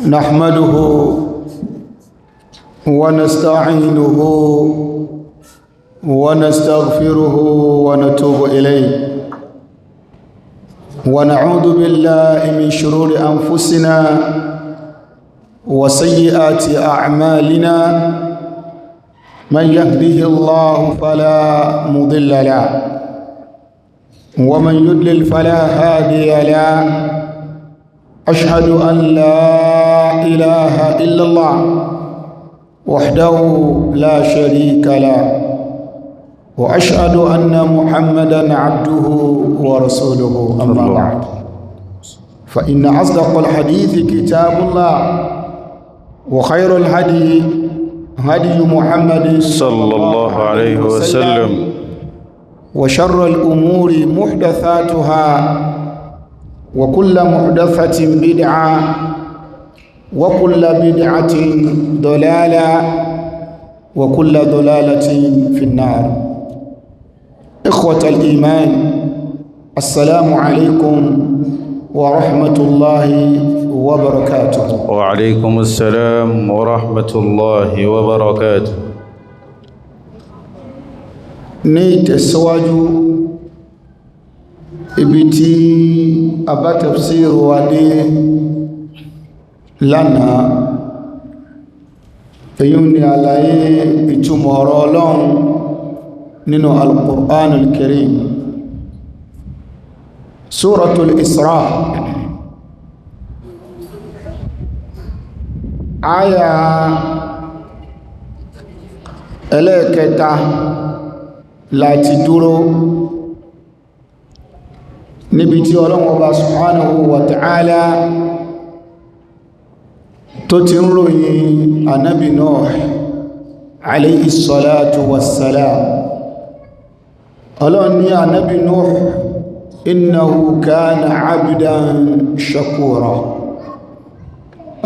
نحمده ونستعينه ونستغفره ونتوب إليه ونعوذ بالله من شرور أنفسنا وسيئات أعمالنا من يهده الله فلا مضل له ومن يضلل فلا هادي له أشهد أن لا إله إلا الله وحده لا شريك له وأشهد أن محمدا عبده ورسوله أما بعد فإن أصدق الحديث كتاب الله وخير الهدي هدي محمد صلى الله عليه وسلم وشر الأمور محدثاتها وكل محدثة بدعة وكل بدعة ضلالة وكل ضلالة في النار. إخوة الإيمان، السلام عليكم ورحمة الله وبركاته. وعليكم السلام ورحمة الله وبركاته. نيت السواجو ibi tí a bá tafsir wa dé lánàá èyí ni àlàyé ìtumọ̀ ọ̀rọ̀ Ọlọ́run nínú al-Qur'an al-Karim Suratul Isra àyà ẹlẹ́ẹ̀kẹta láti dúró níbi tí Ọlọ́run Ọba subhanahu wa ta'ala tó ti ń ròyìn Ànábì Nuh alayhi salatu wassalam. Ọlọ́run ní Ànábì Nuh innahu kana abdan shakura.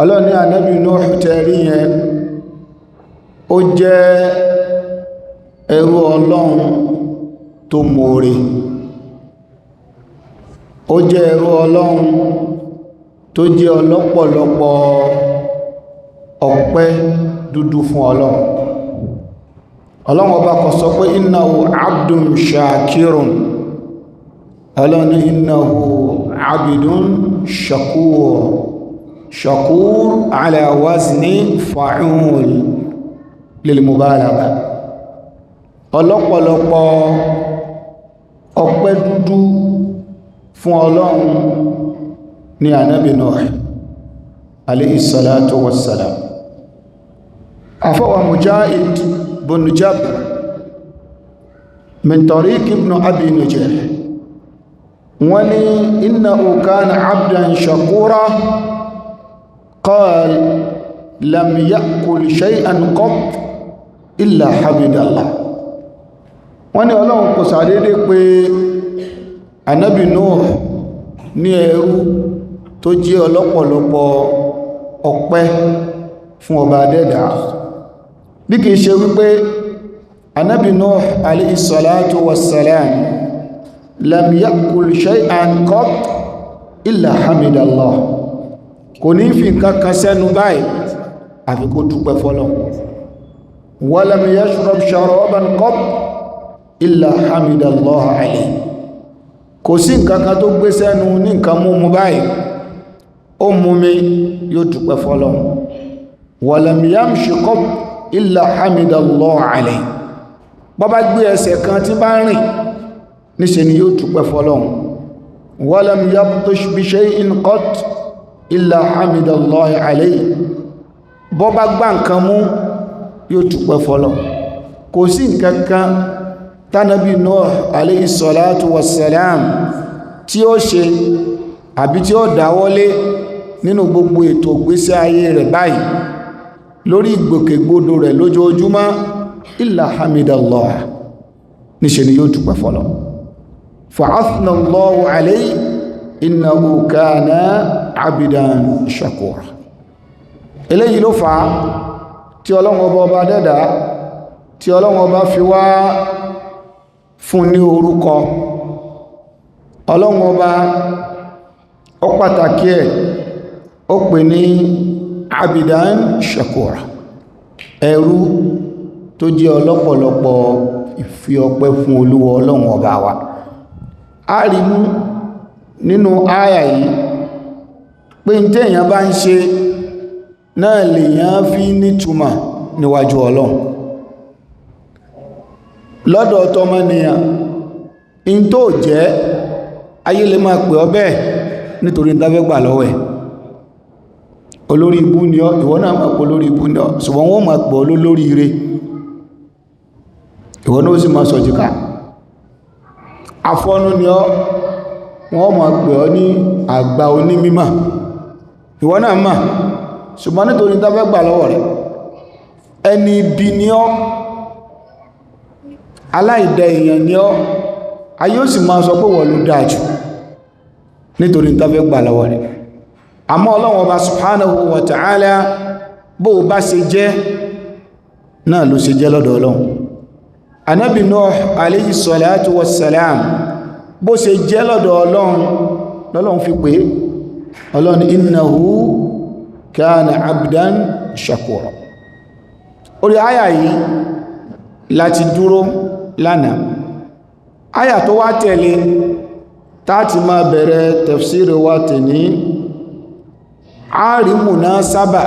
Ọlọ́run ní Ànábì Nuh tẹ́rí yẹn ó jẹ́ ẹrú Ọlọ́run tó mọ̀ọ́re, ó jẹ́ ẹrú Ọlọ́run tó jẹ́ ọlọ́pọ̀lọpọ̀ ọpẹ́ dúdú fún Ọlọ́run. Ọlọ́run Ọba kò sọ pé innahu abdun shakirun, Ọlọ́run innahu abdun shakur, shakur ala wazni fa'ul lil mubalagha, ọlọ́pọ̀lọpọ̀ ọpẹ́ dúdú fún Ọlọ́run ní Ànábì Nuh alayhi salatu wassalam. Àfọwà Mujahid bin Jabr min tariq ibn Abi Nujayh wọ́n ní innahu kana abdan shakura qala lam ya'kul shay'an qat illa hamidallah. Wọ́n ní Ọlọ́run kò sàdédé pé Ànábì Nuh ní ẹrú tó jẹ́ ọlọ́pọ̀lọpọ̀ ọpẹ́ fún ọba adẹ́dà, bí kìí ṣe wípé Ànábì Nuh alayhi salatu wassalam lam ya'kul shay'an qat illa hamidallah, kò ní fi nǹkan kan sẹ́nu báyìí àfi kó dúpẹ́ fọ́lọ́run. Wa lam yashrab sharaban qat illa hamidallah alayhi, kò sí nǹkankan tó gbé sẹ́nu ní nǹkan múmu báyìí ó mú mi yóò dúpẹ́ fọ́lọ́run. Walam yamshi qat illa hamidallahu alayhi, bọ́bá gbé ẹsẹ̀ kan tí bá rìn níṣe ni yóò dúpẹ́ fọ́lọ́run. Walam yabtush bi shay'in qat illa hamidallahu alayhi, bọ́bá gbá nǹkan mú yóò dúpẹ́ fọ́lọ́run. kò sí nǹkankan tánàbí Nuh alayhi salatu wassalam tí ó ṣe àbí tí ó dáwọ́lé nínú gbogbo ètò ìgbésí ayé rẹ̀ báyìí lórí ìgbòkègbodò rẹ̀ lójoojúmọ́ illa hamidallah, níṣe ni yóò dúpẹ́ fọ́lọ́. fa'athna Allahu alayhi innahu kana abdan shakura. eléyìí ló fà á tí Ọlọ́run ọba dẹ́dà tí Ọlọ́run ọba fi wá fún ní orúkọ. Ọlọ́run ọba ó pàtàkì ẹ̀ ó pè ní abidan shakura, ẹrú tó jẹ́ ọlọ́pọ̀lọpọ̀ ìfi ọpẹ́ fún Olúwa Ọlọ́run ọba wa. A rí mú nínú àyà yìí pé ní tẹ́yàn bá ń ṣe náà lèyàn fi nítumọ̀ níwájú Ọlọ́run. Lọ́dọ̀ tọmọnìyàn in tó jẹ́ ayé lè máa pè ọ bẹ́ẹ̀ nítorí ìdáfẹ́gbà lọ́wọ́ ẹ̀. Olórí ibú ni ọ́, ìwọ náà máa pè olórí ibú ni ọ́, ṣùgbọ́n wọ́n máa pè olórí ire, ìwọ náà ó sì máa sọ̀jìká. Afọ́nú ni ọ́, wọ́n máa pè ọ ní àgbà onímímọ̀, ìwọ náà mà, ṣùgbọ́n nítorí ìdáfẹ́gbà lọ́wọ́ rẹ̀. Ẹni ibi ni ọ́, aláìdẹ èèyàn ni ọ́, ayé ó sì máa sọ pé wọ́n ló dáa jù nítorí ìdáfẹ́gbà lọ́wọ́ rẹ̀. Àmọ́ Ọlọ́run Ọba subhanahu wa ta'ala bó bá ṣe jẹ́ náà ló ṣe jẹ́ lọ́dọ̀ Ọlọ́run. Ànábì Nuh alayhi salatu wassalam bó ṣe jẹ́ lọ́dọ̀ Ọlọ́run lọ́lọ́run fi pé Ọlọ́run innahu kana abdan shakura. Orí àyà yìí láti dúró lánàá. Àyà tó wá tẹ̀lé táti máa bẹ̀rẹ̀ tafsir wa tẹ̀ní àárí munasaba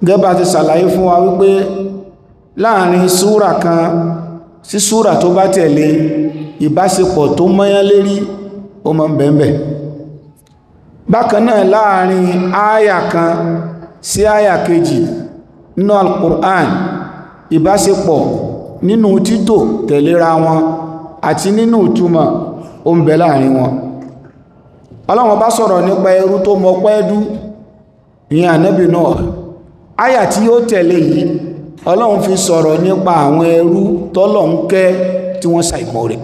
gẹ́bà ti ṣàlàyé fún wa wípé láàrin súra kan sí súra tó bá tẹ̀lé ìbáṣepọ̀ tó mọ́yán lérí ó máa ń bẹ̀m̀bẹ̀. Bákan náà láàrin áyà kan sí áyà kejì nínú al-Qur'an ìbáṣepọ̀ nínú títò tẹ̀léra wọn àti nínú ìtumọ̀ ó ń bẹ láàrin wọn. Ọlọ́run bá sọ̀rọ̀ nípa ẹrú tó mọpẹ́ dú ìyẹn Ànábì Nuh. Àyà tí ó tẹ̀lé yìí Ọlọ́run fi sọ̀rọ̀ nípa àwọn ẹrú tọ́lọ́run kẹ́ tí wọ́n ṣàìmọ̀ rẹ̀.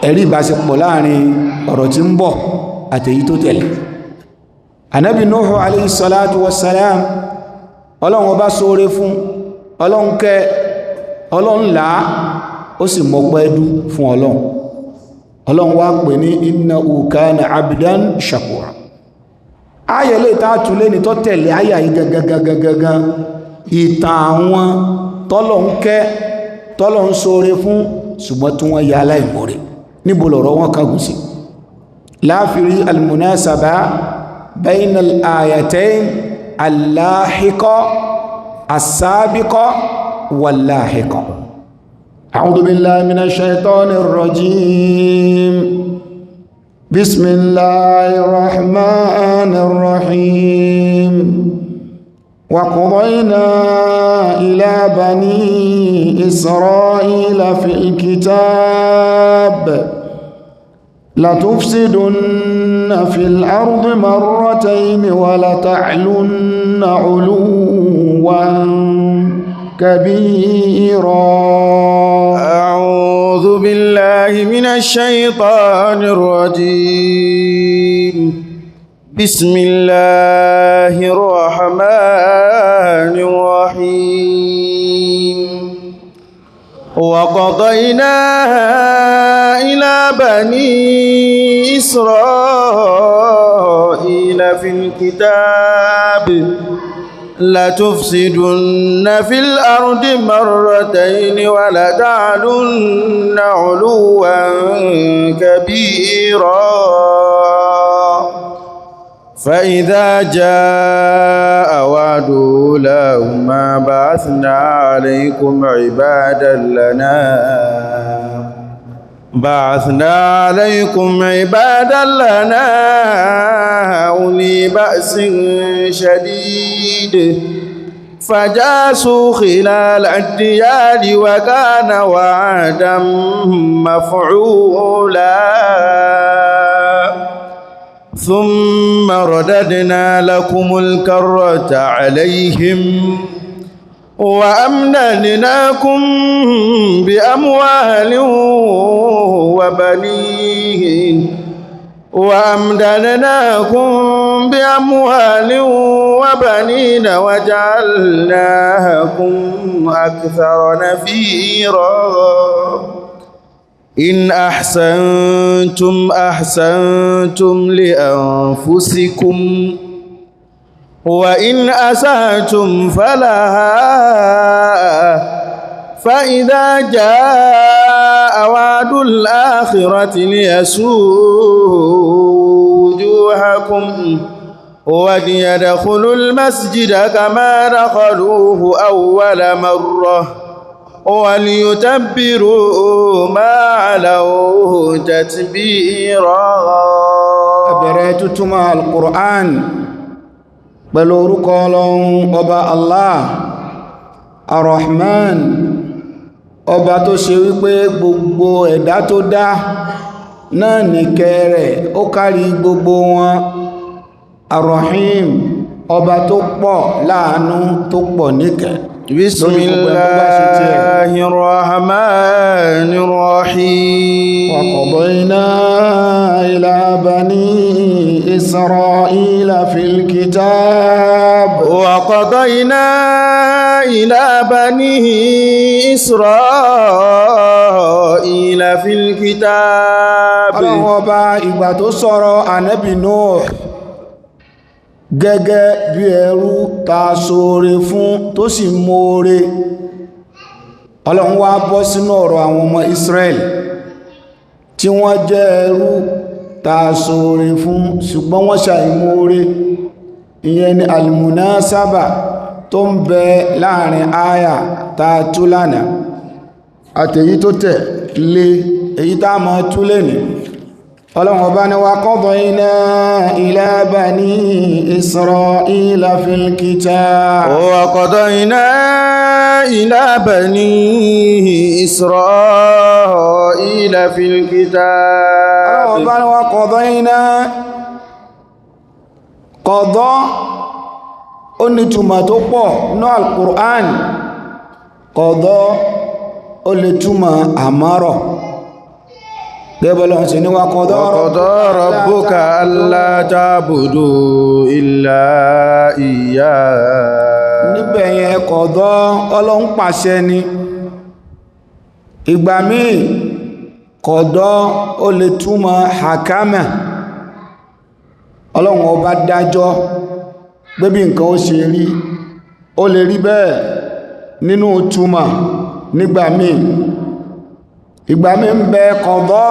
Ẹ̀rí ìbáṣepọ̀ láàrin ọ̀rọ̀ tí ń bọ̀ àtèyí tó tẹ̀lé. Ànábì Nuh alayhi salatu wassalam Ọlọ́run bá ṣoore fún, Ọlọ́run kẹ́, Ọlọ́run là ó sì mọpẹ́ dú fún Ọlọ́run. Ọlọ́run wá pè ní innahu kana abdan shakura. Ayà lè tààtù lé ní tó tẹ̀lé ayà yìí gangan ìtàn àwọn tọ́lọ́run kẹ́, tọ́lọ́run ṣoore fún ṣùgbọ́n tí wọ́n ya aláìmoore. Níbo lọ̀rọ̀ wọn kagùn sí? Láàfírí al-munasaba bayna al-ayatayn al-lahiqa as-sabiqa wal-lahiqa. أعوذ بالله من الشيطان الرجيم. بسم الله الرحمن الرحيم. وقضينا إلى بني إسرائيل في الكتاب لتفسدن في الأرض مرتين ولتعلن علوا كبيرا. أعوذ بالله من الشيطان الرجيم. بسم الله الرحمن الرحيم. وقضينا إلى بني إسرائيل في الكتاب لتفسدن في الأرض مرتين ولتعلن علوا كبيرا. فإذا جاء وعد أولاهما بعثنا عليكم عبادا لنا أولي بأس شديد فجاسوا خلال الديار وكان وعدا مفعولا. ثم رددنا لكم الكرة عليهم وأمددناكم بأموال وبنين وجعلناكم أكثر نفيرا. إن أحسنتم أحسنتم لأنفسكم وإن أسأتم فلها فإذا جاء وعد الآخرة ليسوءوا وجوهكم وليدخلوا المسجد كما دخلوه أول مرة وليتبروا ما علوه تتبيرا. أبرأتما القرآن بلور قولون أبا الله الرحمن ọba tó ṣe wípé gbogbo ẹ̀dá tó dá náà nìkẹ́ rẹ̀ ó kárí gbogbo wọn. Ar-Rahim ọba tó pọ̀ láàánú tó pọ̀ níkẹ́. Bismillahir Rahmanir Rahim. Wa qadayna ila bani Isra'ila fil kitab. Wa qadayna ila bani Isra'ila fil kitab. Ọlọ́run ọba ìgbà tó sọ̀rọ̀ Ànábì Nuh gẹ́gẹ́ bí ẹrú ta ṣoore fún tó sì mọ́ọ̀rẹ́. Ọlọ́run wá bọ́ sínú ọ̀rọ̀ àwọn ọmọ Israel tí wọ́n jẹ́ ẹrú ta ṣoore fún ṣùgbọ́n wọ́n ṣàìmọ́ọ̀rẹ́. Ìyẹn ni al-munasaba tó ń bẹ láàrin àyà ta tú lánàá àtèyí tó tẹ̀ lé èyí tá mọ́ tú lẹ́nì. Ọlọ́run ọba ni wa qadayna ila bani Isra'ila fil kitab. Wa qadayna ila bani Isra'ila fil kitab. Ọlọ́run ọba ni wa qadayna qada ó ní túmọ̀ tó pọ̀ ní al-Qur'an. Qada ó lè túmọ̀ àmọ́rọ̀ gẹ́bọ́lọ́n sí ní wa qada rabbuka alla ta'budu illa iyyah. Níbẹ̀ yẹn qada Ọlọ́run pàṣẹ ni. Ìgbà míì qada ó lè túmọ̀ hakama. Ọlọ́run ọba dájọ́ gbébí nǹkan ó ṣe rí, ó lè rí bẹ́ẹ̀ nínú túmọ̀ nígbà míì. Ìgbà míì ń bẹ qada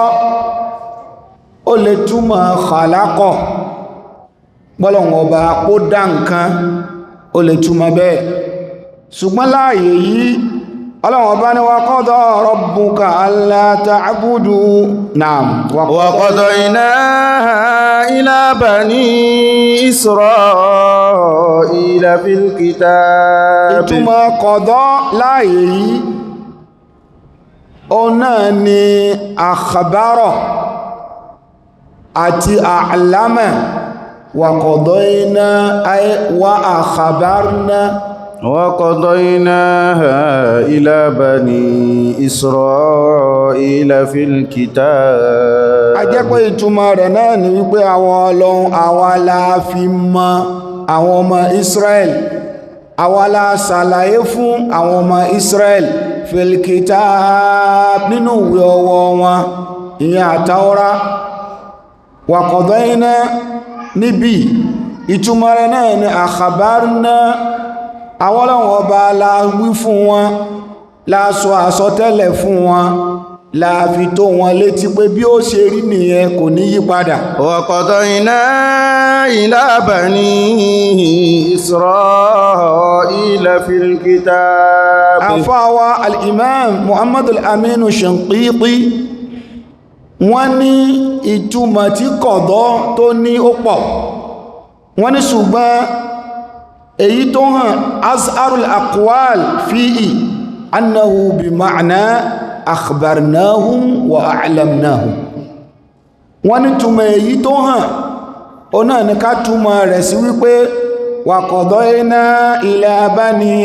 ó lè túmọ̀ khalaqa. Bọ́lọ̀wọ̀n ọba kó dá nǹkan ó lè túmọ̀ bẹ́ẹ̀. Ṣùgbọ́n láàyè yìí Ọlọ́run ọba ní wa qada rabbuka alla ta'budu. Naam. Wa qadayna ila bani Isra'ila fil kitab. Ìtumọ̀ qada láàyè yìí ọ̀nà ni akhbara àti a'lama. Wa qadayna ay wa akhbarna. وقضيناها إلى بني إسرائيل في الكتاب. A jẹ́ pé ìtumọ̀ rẹ̀ náà ni wípé àwọn Ọlọ́run àwa la fi mọ àwọn ọmọ Israel, àwa la ṣàlàyé fún àwọn ọmọ Israel fil kitab nínú ìwé ọwọ́ wọn ìyẹn àtàwọ́rá. Wa qadayna níbi ìtumọ̀ rẹ̀ náà ni akhbarna. Àwọn Ọlọ́run ọba la wí fún wọn, la sọ àsọtẹ́lẹ̀ fún wọn, la fi tó wọn létí pé bí ó ṣe rí nìyẹn kò ní yí padà. Wa qadayna ila bani Isra'ila fil kitab. Àfáwà al-Imam Muhammad al-Amin Shinqiti wọ́n ní ìtumọ̀ tí qada tó ní ó pọ̀. Wọ́n ní ṣùgbọ́n èyí tó hàn azharul aqwal fi'i annahu bi ma'na akhbarnahum wa a'lamnahum. Wọ́n ní túmọ̀ èyí tó hàn ó náà ní ká túmọ̀ rẹ̀ sí wípé wa qadayna ila bani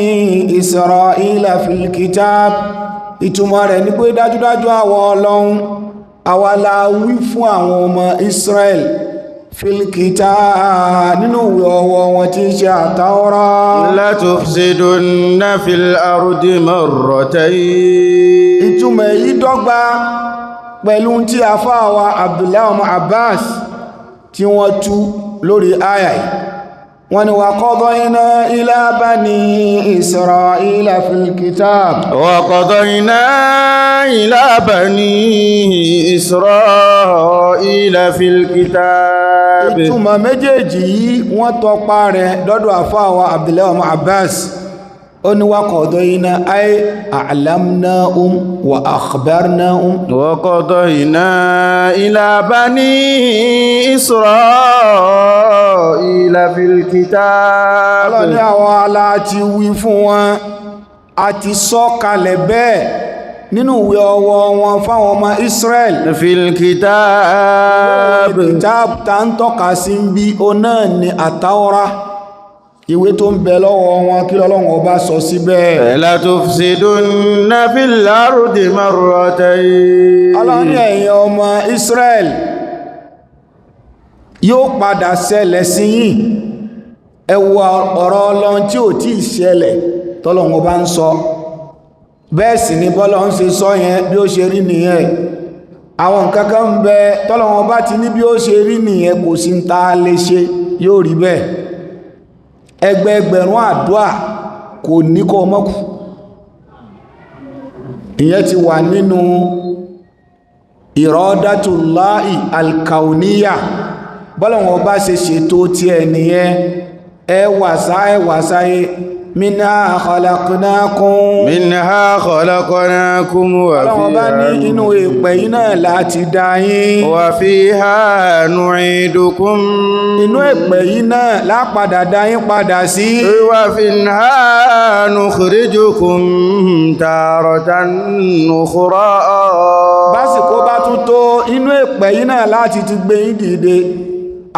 Isra'ila fil kitab. Ìtumọ̀ rẹ̀ ní pé dájúdájú àwọn Ọlọ́run àwa la wí fún àwọn ọmọ Israel fil kitab nínú ìwé ọwọ́ wọn tí ń ṣe àtàwọ́rá. La tufsidunna fil ardi marratayn. Ìtumọ̀ èyí dọ́gba pẹ̀lú tí a fáwa Abdullahi ọmọ Abbas tí wọ́n tú lórí àyà yìí wọ́n ní wa qadayna ila bani Isra'ila fil kitab wa qadayna ila bani Isra'ila fil kitab. ìtumọ̀ méjèèjì yìí wọ́n tọpa rẹ̀ dọ́dọ̀ àfáwà Abdullahi ọmọ Abbas ó ní wa qadayna ay a'lamnahum wa akhbarnahum wa qadayna ila bani Isra'ila fil kitab. ọlọ́ni àwọn aláti wí fún wọn a ti sọ kalẹ̀ bẹ́ẹ̀ nínú ìwé ọwọ́ wọn fáwọn ọmọ Israel fil kitab. kitab ta ń tọ́ka sí ń bí o náà ni àtàwọ́rá ìwé tó ń bẹ lọ́wọ́ wọn kí lọ́lọ́wọ́ ọba sọ síbẹ̀ la tufsidunna fil ardi marratayn. ọlọ́ni ẹ̀yin ọmọ Israel yóò padà ṣẹlẹ̀ sí yín ẹ wo ọ̀rọ̀ Ọlọ́run tí ò tí ì ṣẹlẹ̀ tọ́lọ́wọ́ bá ń sọ bẹ́ẹ̀ sì ni bọ́lọ́run ṣe sọ yẹn bí ó ṣe rí nìyẹn àwọn nǹkan kan ń bẹ tọ́lọ́wọ́ bá ti ní bí ó ṣe rí nìyẹn kò sí ń ta lè ṣe yóò rí bẹ́ẹ̀ ẹgbẹẹgbẹ̀rún àdúà kò ní kó mọ́kù ìyẹn ti wà nínú iradatullahi alkauniya bọ́lọ̀wọ̀n bá ṣe ṣètò tí ẹ nìyẹn ẹwàsáyé minha khalaqnakum wa bọ́lọ̀wọ̀n bá ní inú èpẹ̀ yìí náà láti dá yín wa fiha nu'idukum inú èpẹ̀ yìí náà lápadà dá yín padà sí wa fiha nukhrijukum taratan ukhra. básìkò bá tún tó inú èpẹ̀ yìí náà láti ti gbé yín dìde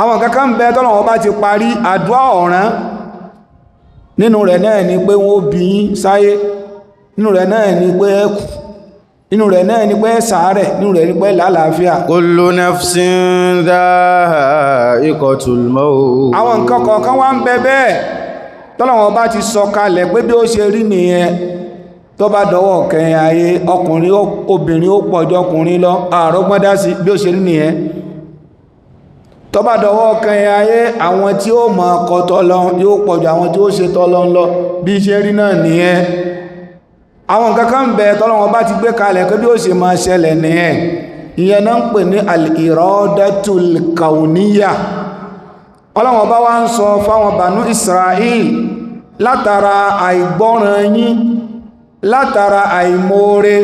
àwọn kankan bẹ tọ́lọ̀wọ́ bá ti parí àdúà ọ̀ràn nínú rẹ̀ náà ni pé wọ́n bí yín sáyé nínú rẹ̀ náà ni pé ẹkù nínú rẹ̀ náà ni pé sàárẹ̀ nínú rẹ̀ ni pé lálàáfíà kullu nafsin dha'iqatul maut. àwọn nǹkan kọ̀ọ̀kan wá ń bẹ bẹ́ẹ̀ tọ́lọ̀wọ́ bá ti sọ kalẹ̀ pé bí ó ṣe rí nìyẹn tó bá dọwọ́ kẹyìn ayé ọkùnrin obìnrin ó pọ̀jọ ọkùnrin lọ àrọ́gbọ́dá sí bí ó ṣe rí nìyẹn tó bá dọwọ́ kẹyìn ayé àwọn tí ó mọ̀ ọkọ̀ tọ́lọ yóò pọ̀jù àwọn tí ó ṣe tọ́lọ lọ bí ṣe rí náà nìyẹn àwọn kankan ń bẹ tọ́lọ́wọ́ bá ti gbé kalẹ̀ pé bí ó ṣe máa ṣẹlẹ̀ nìyẹn ìyẹn náà ń pè ní al-iradatul kauniyya ọlọ́wọ́ bá wá ń sọ fáwọn bànú Israel látara àìgbọ́ràn yín látara àìmoore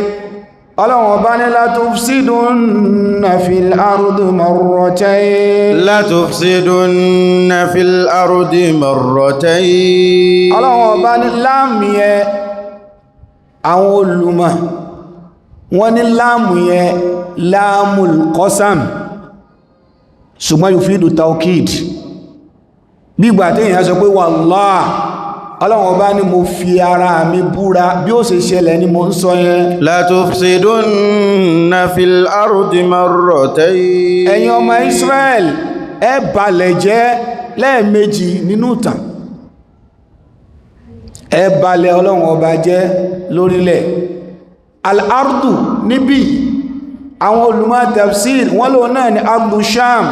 ọlọ́wọ́ bá ní la tufsidunna fil ardi marratayn la tufsidunna fil ardi marratayn. ọlọ́wọ́ bá ní láàmì ẹ àwọn olùmọ̀ wọ́n ní láàmù yẹ láàmùl qasam ṣùgbọ́n yufidu taukid gbígbà tí èyàn sọ pé wallah ọlọ́wọ́n bá ní mo fi ara mi búra bí ó ṣe ṣẹlẹ̀ ni mo ń sọ yẹn la tufsidunna fil ardi marratayn. ẹ̀yin ọmọ Israel ẹ balẹ̀ jẹ́ lẹ́ẹ̀mejì nínú ìtàn ẹ balẹ̀ ọlọ́run ọba jẹ́ lórílẹ̀ al-ardu níbí àwọn olùmọ̀ tafsir wọ́n lò náà ní ardu sham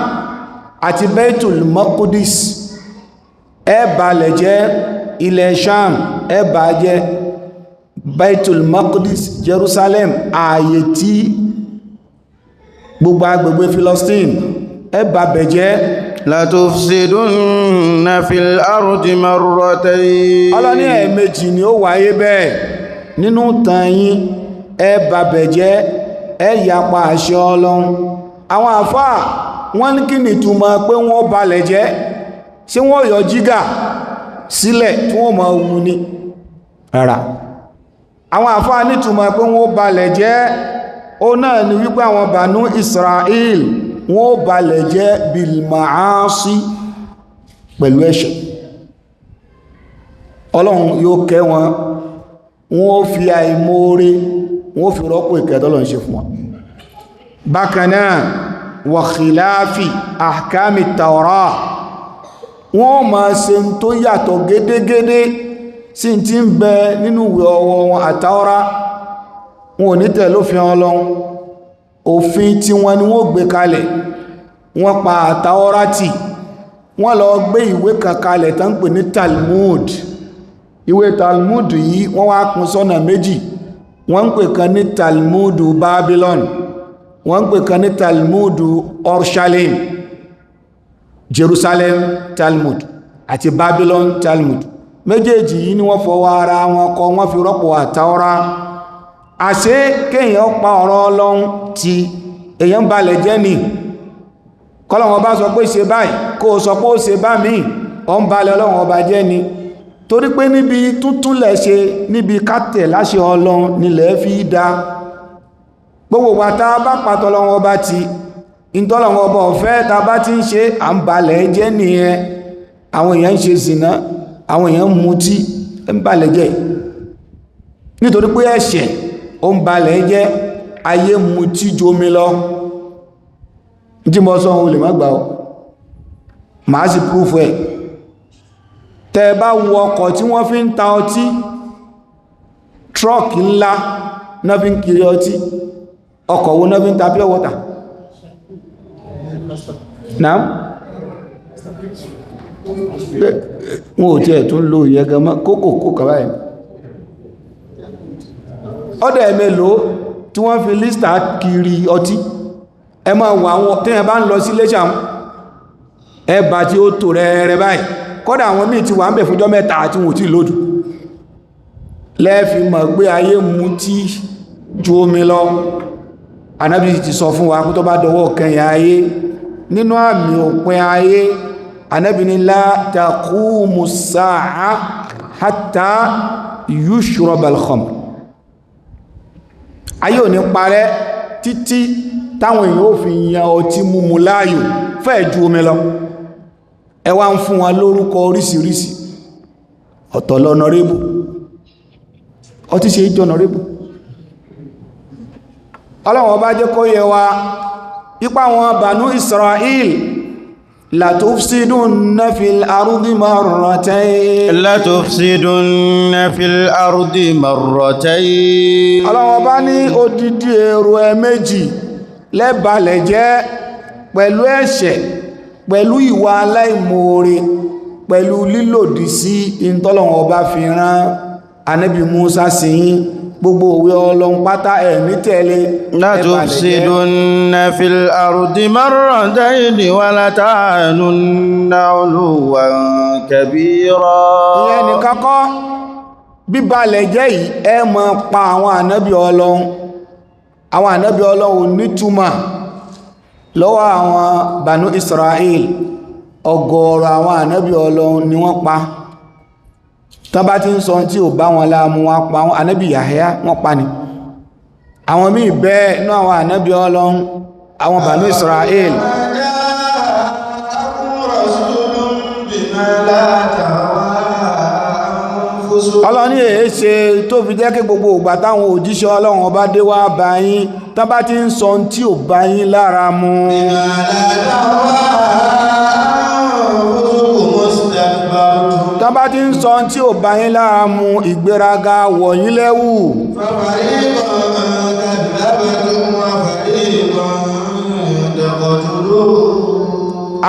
àti baitul maqdis ẹ balẹ̀ jẹ́ ilẹ̀ sham ẹ bà jẹ́ baitul maqdis jerusalem ààyè tí gbogbo agbègbè philistine ẹ bà bẹ̀ jẹ́ la tufsidunna fil ardi marratayn. ọlọ́ní ẹ̀ẹ̀mejì ni ó wáyé bẹ́ẹ̀ nínú tàn yín ẹ bàbẹ̀ jẹ́ ẹ yapa àṣẹ Ọlọ́run àwọn àfáà wọ́n ní kí ni túmọ̀ pé wọ́n balẹ̀ jẹ́ ṣé wọ́n yọ jígà sílẹ̀ tí wọ́n máa wú ní rárá àwọn àfáà ní túmọ̀ pé wọ́n balẹ̀ jẹ́ ó náà ni wípé àwọn bànú Israel wọ́n balẹ̀ jẹ́ bilmaasi pẹ̀lú ẹ̀ṣẹ̀ Ọlọ́run yóò kẹ́ wọn wọ́n fi àìmoore wọ́n fi rọ́pò ìkẹ́tọ́lọ̀ ń ṣe fún wọn bákanáà wa khilafi ahkami Tawrah wọ́n ma ṣe tó yàtọ̀ gédégédé sí tí ń bẹ nínú ìwé ọwọ́ wọn àtàwọ́rá wọn ò ní tẹ̀lé òfin Ọlọ́run òfin tí wọ́n ni wọ́n gbé kalẹ̀ wọ́n pa àtàwọ́rátì wọ́n lọ gbé ìwé kan kalẹ̀ tán pè ní Talmud ìwé Talmud yìí wọ́n wá kún sọ́nà méjì wọ́n ń pè kan ní Talmud Babylon wọ́n ń pè kan ní Talmud Orshalim Jerusalem Talmud àti Babylon Talmud méjèèjì yìí ni wọ́n fọwọ́ ara wọn kọ wọ́n fi rọ́pò àtàwọ́rá àṣé kéèyàn pa ọ̀rọ̀ Ọlọ́run tí èyàn balẹ̀ jẹ́ ni kọ́lọ̀wọ́n bá sọ pé ṣe báyìí kó o sọ pé ó ṣe bá míì ọ ń balẹ̀ Ọlọ́run ọba jẹ́ ni torí pé níbi túntúnlẹ̀ ṣe níbi kátẹ̀ láṣẹ Ọlọ́run nílẹ̀ fi dá gbogbo wa tá bá pàtọ́ Ọlọ́run ọba ti ìtọ́lọ́run ọba ọ̀fẹ́ tá bá ti ń ṣe à ń balẹ̀ jẹ́ nìyẹn àwọn èèyàn ń ṣe zìnà àwọn èèyàn mutí ń balẹ̀ jẹ́ nítorí pé ẹ̀ṣẹ̀ ó ń balẹ̀ jẹ́ ayé mutí jomi lọ jí mọ́ sọ ohun lè má gbà ọ́ máa sì prúfù ẹ̀ tẹ́ bá wo ọkọ̀ tí wọ́n fi ń ta ọtí trọ́ọ̀kì ńlá náà fi ń kiri ọtí ọkọ̀ wo náà fi ń ta pure water náà wọ́n ò tí ẹ̀ tún lò ìyẹ́gẹmọ́ kókò kàwáyé ọdọ̀ ẹ̀mẹ́lò tí wọ́n fi lístà kiri ọtí ẹ máa wà wọn tí ẹ bá ń lọ sí Iléṣà ẹbà tí ó tò rẹ̀rẹ̀ báyìí kọ́dà àwọn míì ti wà ń bẹ̀ fúnjọ́ mẹ́ta àti wọ́n tí lòdù lẹ́ẹ̀fì mọ̀ pé ayé mú tí ju omi lọ Ànábì ti sọ fún wa kó tó bá dọwọ́ kẹyìn ayé nínú àmì òpin ayé Ànábì ní la taqumu as-sa'a hatta yushrab al-khamr ayé ò ní parẹ́ títí táwọn èèyàn ò fi yan ọtí múmu láàyò fẹ́ ju omi lọ ẹ wá ń fún wọn lórúkọ oríṣiríṣi ọ̀tọ̀ lọ́nàrébù ọtí ṣe ìjọnàrébù Ọlọ́run ọba jẹ́ kó yé wa ipá wọn Banu Israel la tufsidunna fil ardi marratayn la tufsidunna fil ardi marratayn Ọlọ́run ọba ní odidi èrò ẹ̀mẹ́jì lẹ́balẹ̀ jẹ́ pẹ̀lú ẹ̀ṣẹ̀ pẹ̀lú ìwà aláìmoore pẹ̀lú lílòdì sí ìntọ́lọ̀wọ̀n ọba fi rán Ànábì Mùsá sí gbogbo òwe Ọlọ́run pátá ẹ̀ ní tẹ̀lé la tufsidunna fil ardi marratayni wa la ta'nunna 'uluwan kabira ìyẹn nìkan kọ́ bíbalẹ̀ jẹ́ yìí ẹ máa pa àwọn ànábì Ọlọ́run àwọn ànábì Ọlọ́run nítumọ̀ lọ́wọ́ àwọn Banu Israel ọgọ́rọ̀ àwọn ànábì Ọlọ́run ni wọ́n pa tán bá ti ń sọ tí ò bá wọn láàmú wọn pa àwọn ànábì Yahya wọ́n pa ni àwọn míì bẹ́ẹ̀ ní àwọn ànábì Ọlọ́run àwọn Banu Israel Ọlọ́run ní èé ṣe tó fi jẹ́ kí gbogbo ìgbà táwọn òjíṣẹ́ Ọlọ́run ọba dé wá bá yín tán bá ti ń sọ tí ò bá yín lára mu tán bá ti ń sọ tí ò bá yín lára mu ìgbéraga wọ̀ yín lẹ́wù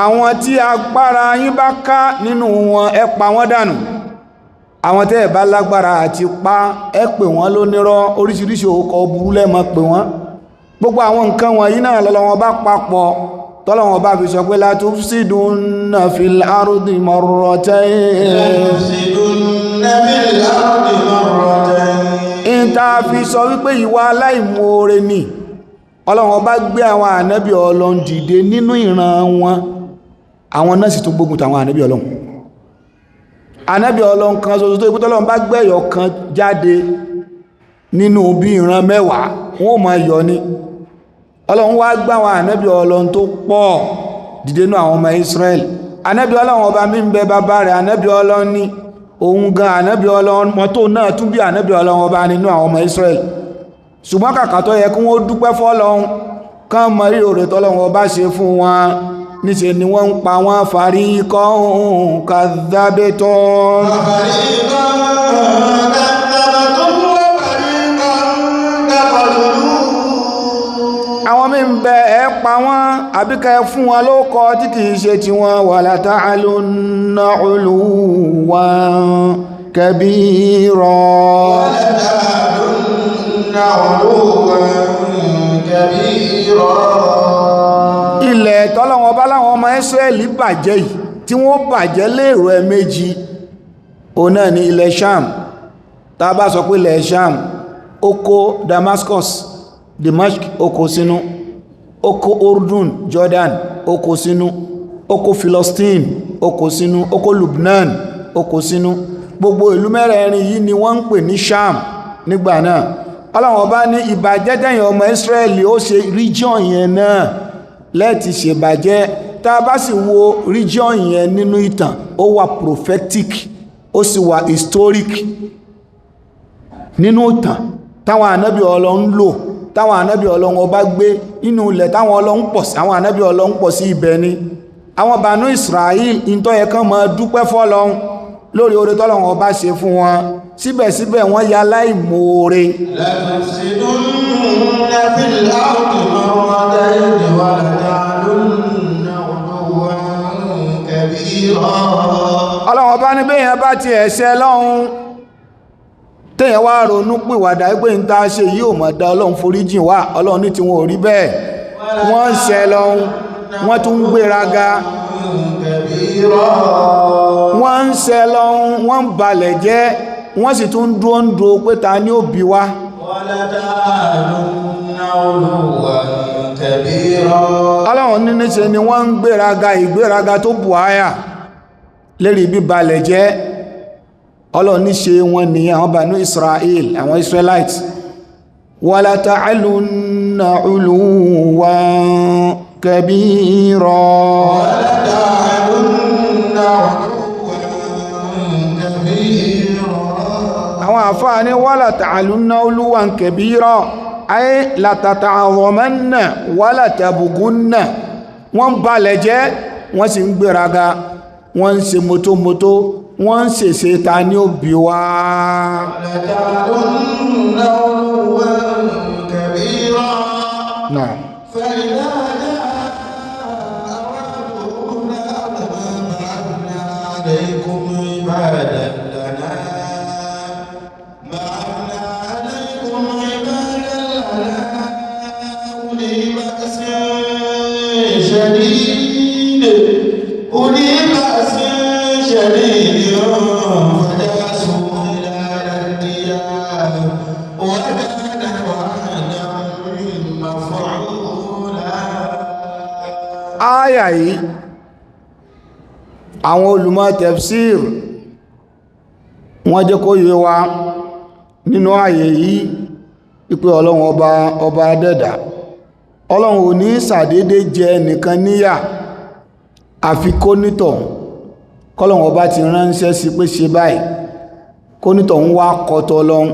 àwọn tí agbára yín bá ká nínú wọn ẹ pa wọ́n dànù àwọn tẹ́ ẹ̀ bá lágbára àti pa ẹ pè wọ́n lónírọ́ oríṣiríṣi orúkọ burú lẹ́mọ̀ pè wọ́n gbogbo àwọn nǹkan wọ̀nyí náà lọ́lọ́wọ́n bá papọ̀ tọ́lọ́wọ́n bá fi sọ pé la tufsidunna fil ardi marratayn ìta fi sọ wípé ìwà aláìmoore ni Ọlọ́run bá gbé àwọn ànábì Ọlọ́run dìde nínú ìran wọn àwọn náà sì tún gbógun tàwọn ànábì Ọlọ́run ànábì Ọlọ́run kan ṣoṣo tó ìpútọ́ Ọlọ́run bá gbẹ̀yọ̀ kan jáde nínú bí ìran mẹ́wàá wọ́n máa yọ ní Ọlọ́run wá gbá àwọn ànábì Ọlọ́run tó pọ̀ dìde nínú àwọn ọmọ Israel ànábì Ọlọ́run ọba mi ń bẹ bàbá rẹ̀ ànábì Ọlọ́run ní òun gan ànábì Ọlọ́run mọ́tò náà tún bí ànábì Ọlọ́run ọba nínú àwọn ọmọ Israel ṣùgbọ́n kàkà tó yẹ kí wọ́n dúpẹ́ fọ́lọ́run kán mọ rí oore tọ́lọ́run ọba ṣe fún wọn níṣẹ́ ni wọ́n ń pa wọ́n fariqan kadhabtum àwọn ń bẹ ẹ pa wọ́n àbíkẹ́ fún wọn ló kọ tí kìí ṣe tí wọ́n wala ta'alunna 'uluwan kabira ilẹ̀ tọ́lọ́wọ́n bá láwọn ọmọ Ísírẹ́lì bàjẹ́ yìí tí wọ́n bàjẹ́ lérò ẹ̀mẹ́jì o náà ní ilẹ̀ Sham tá bá sọ pé ilẹ̀ Sham ó kó Damascus Dimashq ó kó sínú ó kó Urdun Jordan ó kó sínú ó kó Philistine ó kó sínú ó kó Lubnan ó kó sínú gbogbo ìlú mẹ́rẹ̀ẹ̀rin yìí ni wọ́n ń pè ní Sham nígbà náà Ọlọ́run bá ní ìbàjẹ́ tẹ̀yìn ọmọ Ísírẹ́lì ó ṣe region yẹn náà lẹ́ẹ̀tì ṣèbàjẹ́ tá a bá sì wo region yẹn nínú ìtàn ó wà prophetic ó sì wà historic nínú ìtàn táwọn ànábì Ọlọ́run lò táwọn ànábì Ọlọ́run ọba gbé nínú ilẹ̀ táwọn Ọlọ́run pọ̀ sí àwọn ànábì Ọlọ́run pọ̀ sí ibẹ̀ ni àwọn Banu Israel ìntọ́ yẹ kán máa dúpẹ́ fọ́lọ́run lórí oore tọ́lọ́run ọba ṣe fún wọn síbẹ̀síbẹ̀ wọ́n ya láìmoore Ọlọ́run ọba ní bẹ́yàn bá ti ẹ̀ṣẹ̀ lọ́hun tẹ́yàn wá ronú pìwàdà pé ń ta ṣe yìí ò mọ̀ dá Ọlọ́run foríjìn wá Ọlọ́run ní tí wọn ò rí bẹ́ẹ̀ wọ́n ń ṣẹ̀ lọ́hun wọ́n tún ń gbéraga wọ́n ń ṣẹ̀ lọ́hun wọ́n ń balẹ̀ jẹ́ wọ́n sì tún dúró ń dúró pé ta ní ó bí wá Ọlọ́run ní níṣe ni wọ́n ń gbéraga ìgbéraga tó bù áyà lérí bí balẹ̀ jẹ́ Ọlọ́run ní ṣe wọn ní àwọn Banu Israel àwọn Israelites wala ta'alunna 'uluwan kabira àwọn àfáà ní wala ta'alunna 'uluwan kabira ay la tata'azzamanna wala tabghunna wọ́n balẹ̀ jẹ́ wọ́n sì ń gbéraga wọ́n ń ṣe mọ́tòmọ́tò wọ́n ń ṣèṣe ta ní òbí wá náà ááyà yìí àwọn olùmọ̀ tafsir wọ́n jẹ́ kó yé wa nínú ààyè yìí ipé Ọlọ́run ọba adẹ́dà Ọlọ́run ò ní ṣàdédé jẹ nìkan níyà àfi kónítọ̀ kọ́lọ́run ọba ti ránṣẹ́ sí pé ṣe báyìí kónítọ̀ ń wá kọ́tọ̀ Ọlọ́run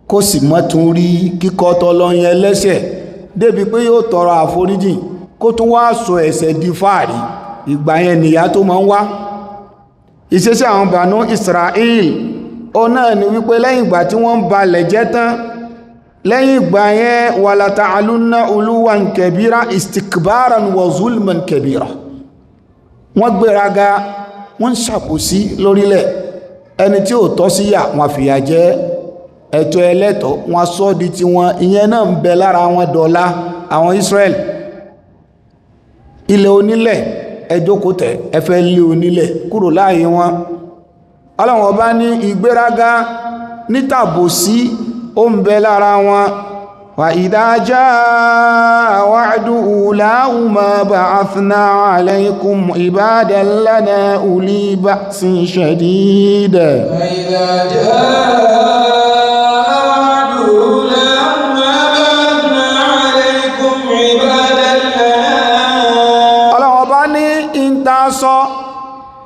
kó sì mọ́ tún rí kíkọ́tọ̀ Ọlọ́run yẹn lẹ́sẹ̀ débi pé yóò tọrọ àforíjìn kó tún wá sọ ẹ̀ṣẹ̀ di fàárí ìgbà yẹn nìyà tó máa ń wá ìṣesí àwọn Banu Israel ó náà ni wípé lẹ́yìn ìgbà tí wọ́n ń balẹ̀ jẹ́ tán lẹ́yìn ìgbà yẹn wala ta'alunna 'uluwan kabira istikbaran wa zulman kabira wọ́n gbéraga wọ́n ṣàkósí lórílẹ̀ ẹni tí ó tọ́ sí yà wọ́n fìyà jẹ ẹ̀tọ́ ẹlẹ́tọ̀ wọ́n sọ di ti wọn ìyẹn náà ń bẹ lára wọn dọ̀la àwọn Israel ilẹ̀ onílẹ̀ ẹjọ́kò tẹ̀ ẹfẹ́ lé onílẹ̀ kúrò láàyè wọn Ọlọ́run ọba ní ìgbéraga nítàbòsí ó ń bẹ lára wọn wa idha jaa wa'du ulahuma ba'athna 'alaykum ibadan lana uli ba'sin shadid wa idha sọ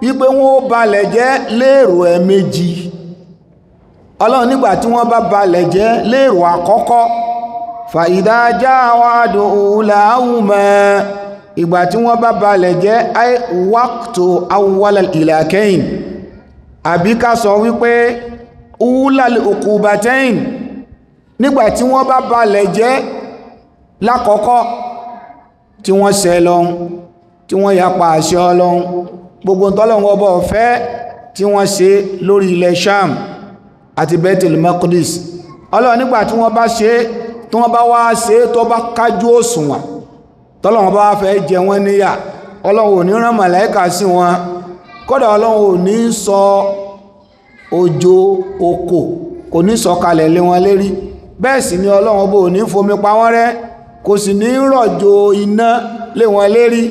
wípé wọ́n ó balẹ̀ jẹ́ lérò ẹ̀mejì Ọlọ́run nígbà tí wọ́n bá balẹ̀ jẹ́ lérò àkọ́kọ́ fa idha jaa wa'du ulahuma ìgbà tí wọ́n bá balẹ̀ jẹ́ ay waqtu awwal al-ilakain àbí ká sọ wípé ulal uqubatayn nígbà tí wọ́n bá balẹ̀ jẹ́ lákọ̀ọ́kọ́ tí wọ́n ṣẹ̀ Ọlọ́hun tí wọ́n yapa àṣẹ Ọlọ́hun gbogbo t'Ọlọ́hun ọba ò fẹ́ tí wọ́n ṣe lórí ilẹ̀ Sham àti Baitul Maqdis Ọlọ́hun nígbà tí wọ́n bá ṣe tí wọ́n bá wá ṣe tó bá kájú òṣùwọ̀n t'Ọlọ́hun bá fẹ́ jẹ wọ́n níyà Ọlọ́hun ò ní rán màláíkà sí wọn kódà Ọlọ́hun ò ní sọ òjò òkò kò ní sọ kalẹ̀ lé wọn lérí bẹ́ẹ̀ sì ni Ọlọ́hun bó ní fomi pa wọ́n rẹ́ kò sì ní rọ̀jò iná lé wọn lérí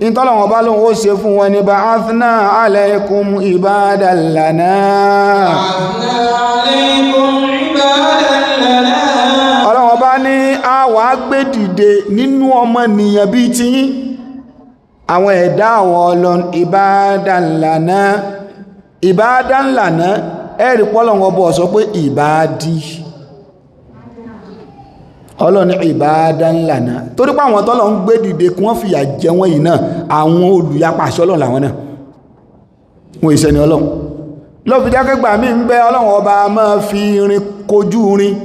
in t'Ọlọ́hun bá lóhun ó ṣe fún wọn ní ba'athna alaykum ibadan lana Ọlọ́hun bá ní a wà gbé dìde nínú ọmọnìyàn bí ti yín àwọn ẹ̀dá àwọn Ọlọ́hun ibadan lana ẹ̀rì pọ́lọ̀wọ́ bọ́ sọ pé ìbádí Ọlọ́hun ibadan lana torí pé àwọn tọ́lọ̀ ń gbé dìde kí wọ́n fìyà jẹ wọ́n yìí náà àwọn olùyapa àṣẹ Ọlọ́hun làwọn náà wọ́n ìṣẹ́ ni Ọlọ́hun ló fi jákẹ́gbà mí ń bẹ Ọlọ́hun ọba máa fi irin kojú irin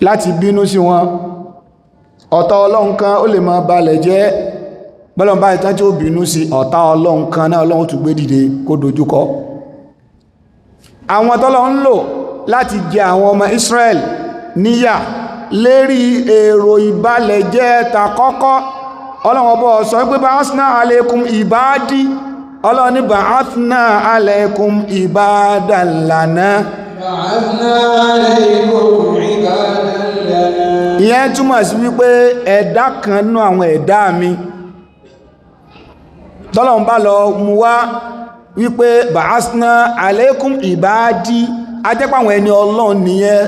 láti bínú sí wọn ọ̀tá Ọlọ́hun kan ó lè máa balẹ̀ jẹ́ bọ́lọ̀n bá ìtàn tí ó bínú sí ọ̀tá Ọlọ́hun kan náà Ọlọ́hun tún gbé dìde kó dojúkọ àwọn t'Ọlọ́hun ń lò láti jẹ àwọn ọmọ Israel níyà lérí èrò ìbalẹ̀ jẹ́ ta kọ́kọ́ Ọlọ́hun ọba sọ pé ba'athna alaykum ibadi Ọlọ́hun ní ba'athna alaykum ibadan lana ìyẹn túmọ̀ sí wípé ẹ̀dá kan nú àwọn ẹ̀dá mi t'Ọlọ́hun bá lọ mú wá wípé ba'athna alaykum ibadi ajẹ́pàwọn ẹni Ọlọ́hun nìyẹn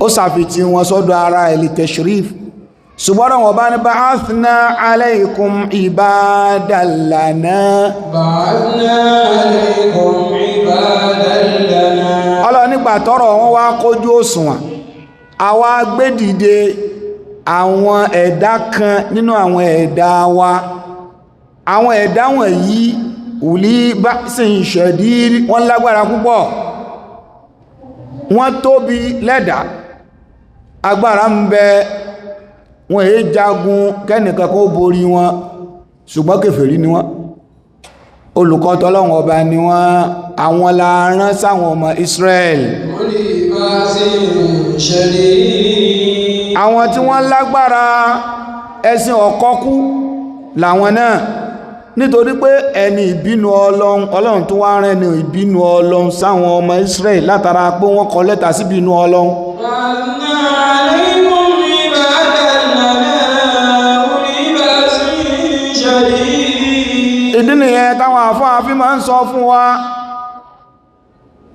ó sàfitì wọn sọ́dọ̀ ara ẹ̀lì tashrif ṣùgbọ́n wọn bá ní ba'athna alaykum ibadan lana Ọlọ́hun nígbà tọ́rọ̀ wọn wá kójú òṣùwọ̀n àwa gbé dìde àwọn ẹ̀dá kan nínú àwọn ẹ̀dá wa àwọn ẹ̀dá wọ̀nyí uli ba'sin shadid wọ́n lágbára púpọ̀ wọ́n tóbi lẹ́dà agbára ń bẹ wọ́n èé jagun kẹ́nìkan kó borí wọn ṣùgbọ́n kèfèrí ni wọ́n olùkọ́ t'Ọlọ́hun ọba ni wọ́n àwọn la rán sáwọn ọmọ Israel àwọn tí wọ́n lágbára ẹ̀sìn ọ̀kọ́kú làwọn náà nítorí pé ẹni ìbínú Ọlọ́run tó wá rán ẹni ìbínú Ọlọ́run sáwọn ọmọ Israel látara pé wọ́n kọ lẹ́tà sí ìbínú Ọlọ́run ìdí nìyẹn táwọn àfáàfí máa ń sọ fún wa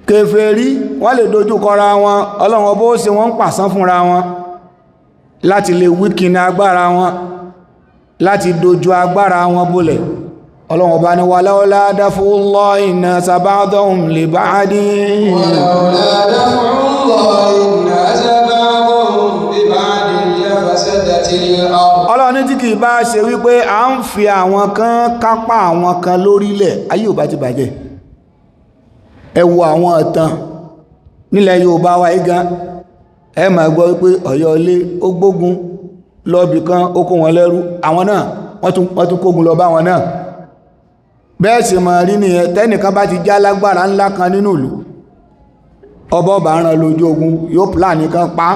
kèfèrí wọ́n lè dojú kọra wọn Ọlọ́run ọba ó ṣe wọ́n ń pàṣán fúnra wọn láti lè wíkìní agbára wọn láti dojú agbára wọn bólẹ̀ Ọlọ́run ọba ni walawla daf'ullahi nnasa ba'dahum li ba'din Ọlọ́run ní tí kìí bá ṣe wípé a ń fi àwọn kan kápá àwọn kan lórílẹ̀ ayé ò bá ti bàjẹ́ ẹ wo àwọn ọ̀tàn nílẹ̀ Yorùbá wa igan ẹ máa gbọ́ wípé Ọ̀yọ́ ilé ó gbógun lọ́bì kan ó kó wọn lẹ́rú àwọn náà wọ́n tún kógun lọ bá wọn náà bẹ́ẹ̀ sì máa rí nìyẹn tẹ́nìkan bá ti já lágbára ńlá kan nínú ìlú ọba ọba rán lójú ogun yóò pláàni kan pa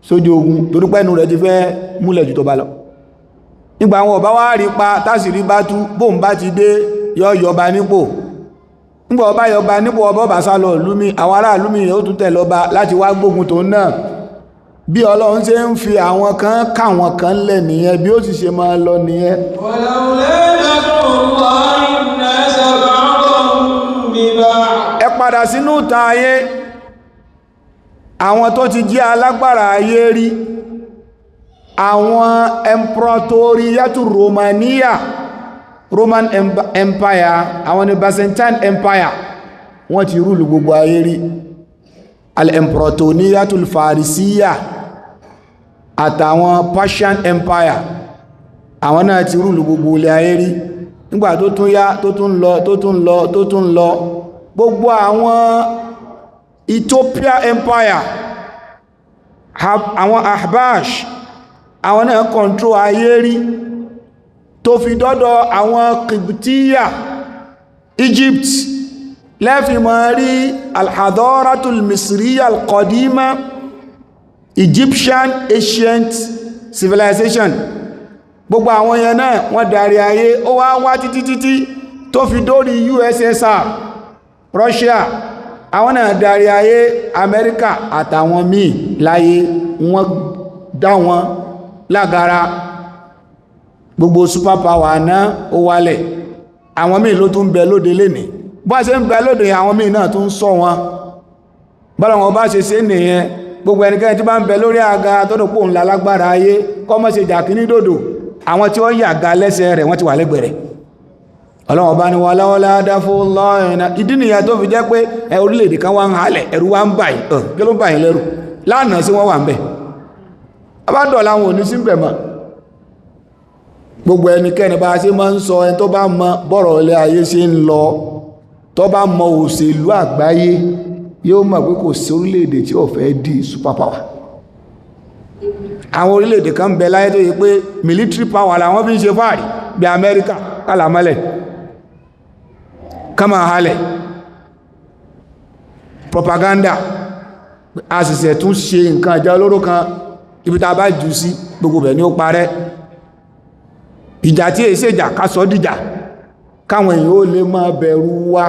sójú ogun torí pẹ́nu rẹ̀ ti fẹ́ múlẹ̀ jù tó bá lọ nígbà àwọn ọba wá rí pa tásìrí bá tú bóun bá ti dé yọ yọba nípò nígbà ọba yọba nípò ọba ọba sá lọ lúmi àwọn ará lúmi ó tún tẹ̀ lọ́ba láti wá gbógun tó náà bí Ọlọ́run ṣe ń fi àwọn kan káwọn kan lẹ̀ nìyẹn bí ó sì ṣe máa lọ nìyẹn ẹ padà sínú ìtàn ayé àwọn tó ti jẹ́ alágbára ayé rí àwọn emperoriyatu Romania Roman Empire àwọn ni Byzantine Empire wọ́n ti rúlù gbogbo ayé rí al-emperoriyatu Farisiya àtàwọn Persian Empire àwọn náà ti rúlù gbogbo ilẹ̀ ayé rí nígbà tó tún yá tó tún lọ gbogbo àwọn Ethiopia Empire àwọn ahbash àwọn náà kọ̀ntró ayé rí tó fi dọ́dọ̀ àwọn kìbtíyà Egypt lẹ́fì mọ̀ rí alhadaratul misriya alqadima Egyptian ancient civilization gbogbo àwọn yẹn náà wọ́n darí ayé ó wá títí tó fi dórí USSR Russia àwọn náà darí ayé Amẹ́ríkà àtàwọn míì láyé wọ́n dá wọn lágara gbogbo superpower náà ó wálẹ̀ àwọn míì ló tún bẹ lóde lénìí bá ṣe ń bẹ lóde àwọn míì náà tún sọ wọn bọ́lá wọn bá ṣe ṣe nìyẹn gbogbo ẹnikẹ́ni tí bá ń bẹ lórí àga tó dòpò ńlá lágbára ayé kọ́ mọ́ ṣe jà kí ní dòdò àwọn tí wọ́n yàga lẹ́sẹ̀ rẹ̀ wọ́n ti wà lẹ́gbẹ̀rẹ̀ ọlọ́wọ́n bá ní wà láwọ́lá dáfó lọ́ẹ̀nà ìdí nìyà tó fi jẹ́ pé orílẹ̀-èdè kan wá ń halẹ̀ ẹ̀rù wá ń báyìí kí ló ń báyìí lẹ́rù lánàá sí wọ́n wà ń bẹ̀ abádọ̀lá wọn ò ní sí bẹ̀ mọ́ gbogbo ẹnikẹ́ni bá ṣe máa ń sọ ẹni tó bá mọ bọ́rọ̀ ilé ayé ṣe ń lọ tó bá mọ òṣèlú àgbáyé yóò mọ̀ pé kò sí orílẹ̀-èdè tí ó fẹ́ di superpower àwọn orílẹ̀-èdè kan bẹ láyé tó yẹ pé military power làwọn fi ń ṣe fáàrí bí Amẹ́ríkà kálàmọ́lẹ̀ kama halẹ̀ propaganda àṣìṣẹ́ tún ṣe nǹkan àjá olóró kan ibi tá bá jù sí gbogbo bẹ̀ ní ó parẹ́ ìjà tí èsì ìjà ká sọ dìjà káwọn èèyàn ó lè máa bẹ̀rù wa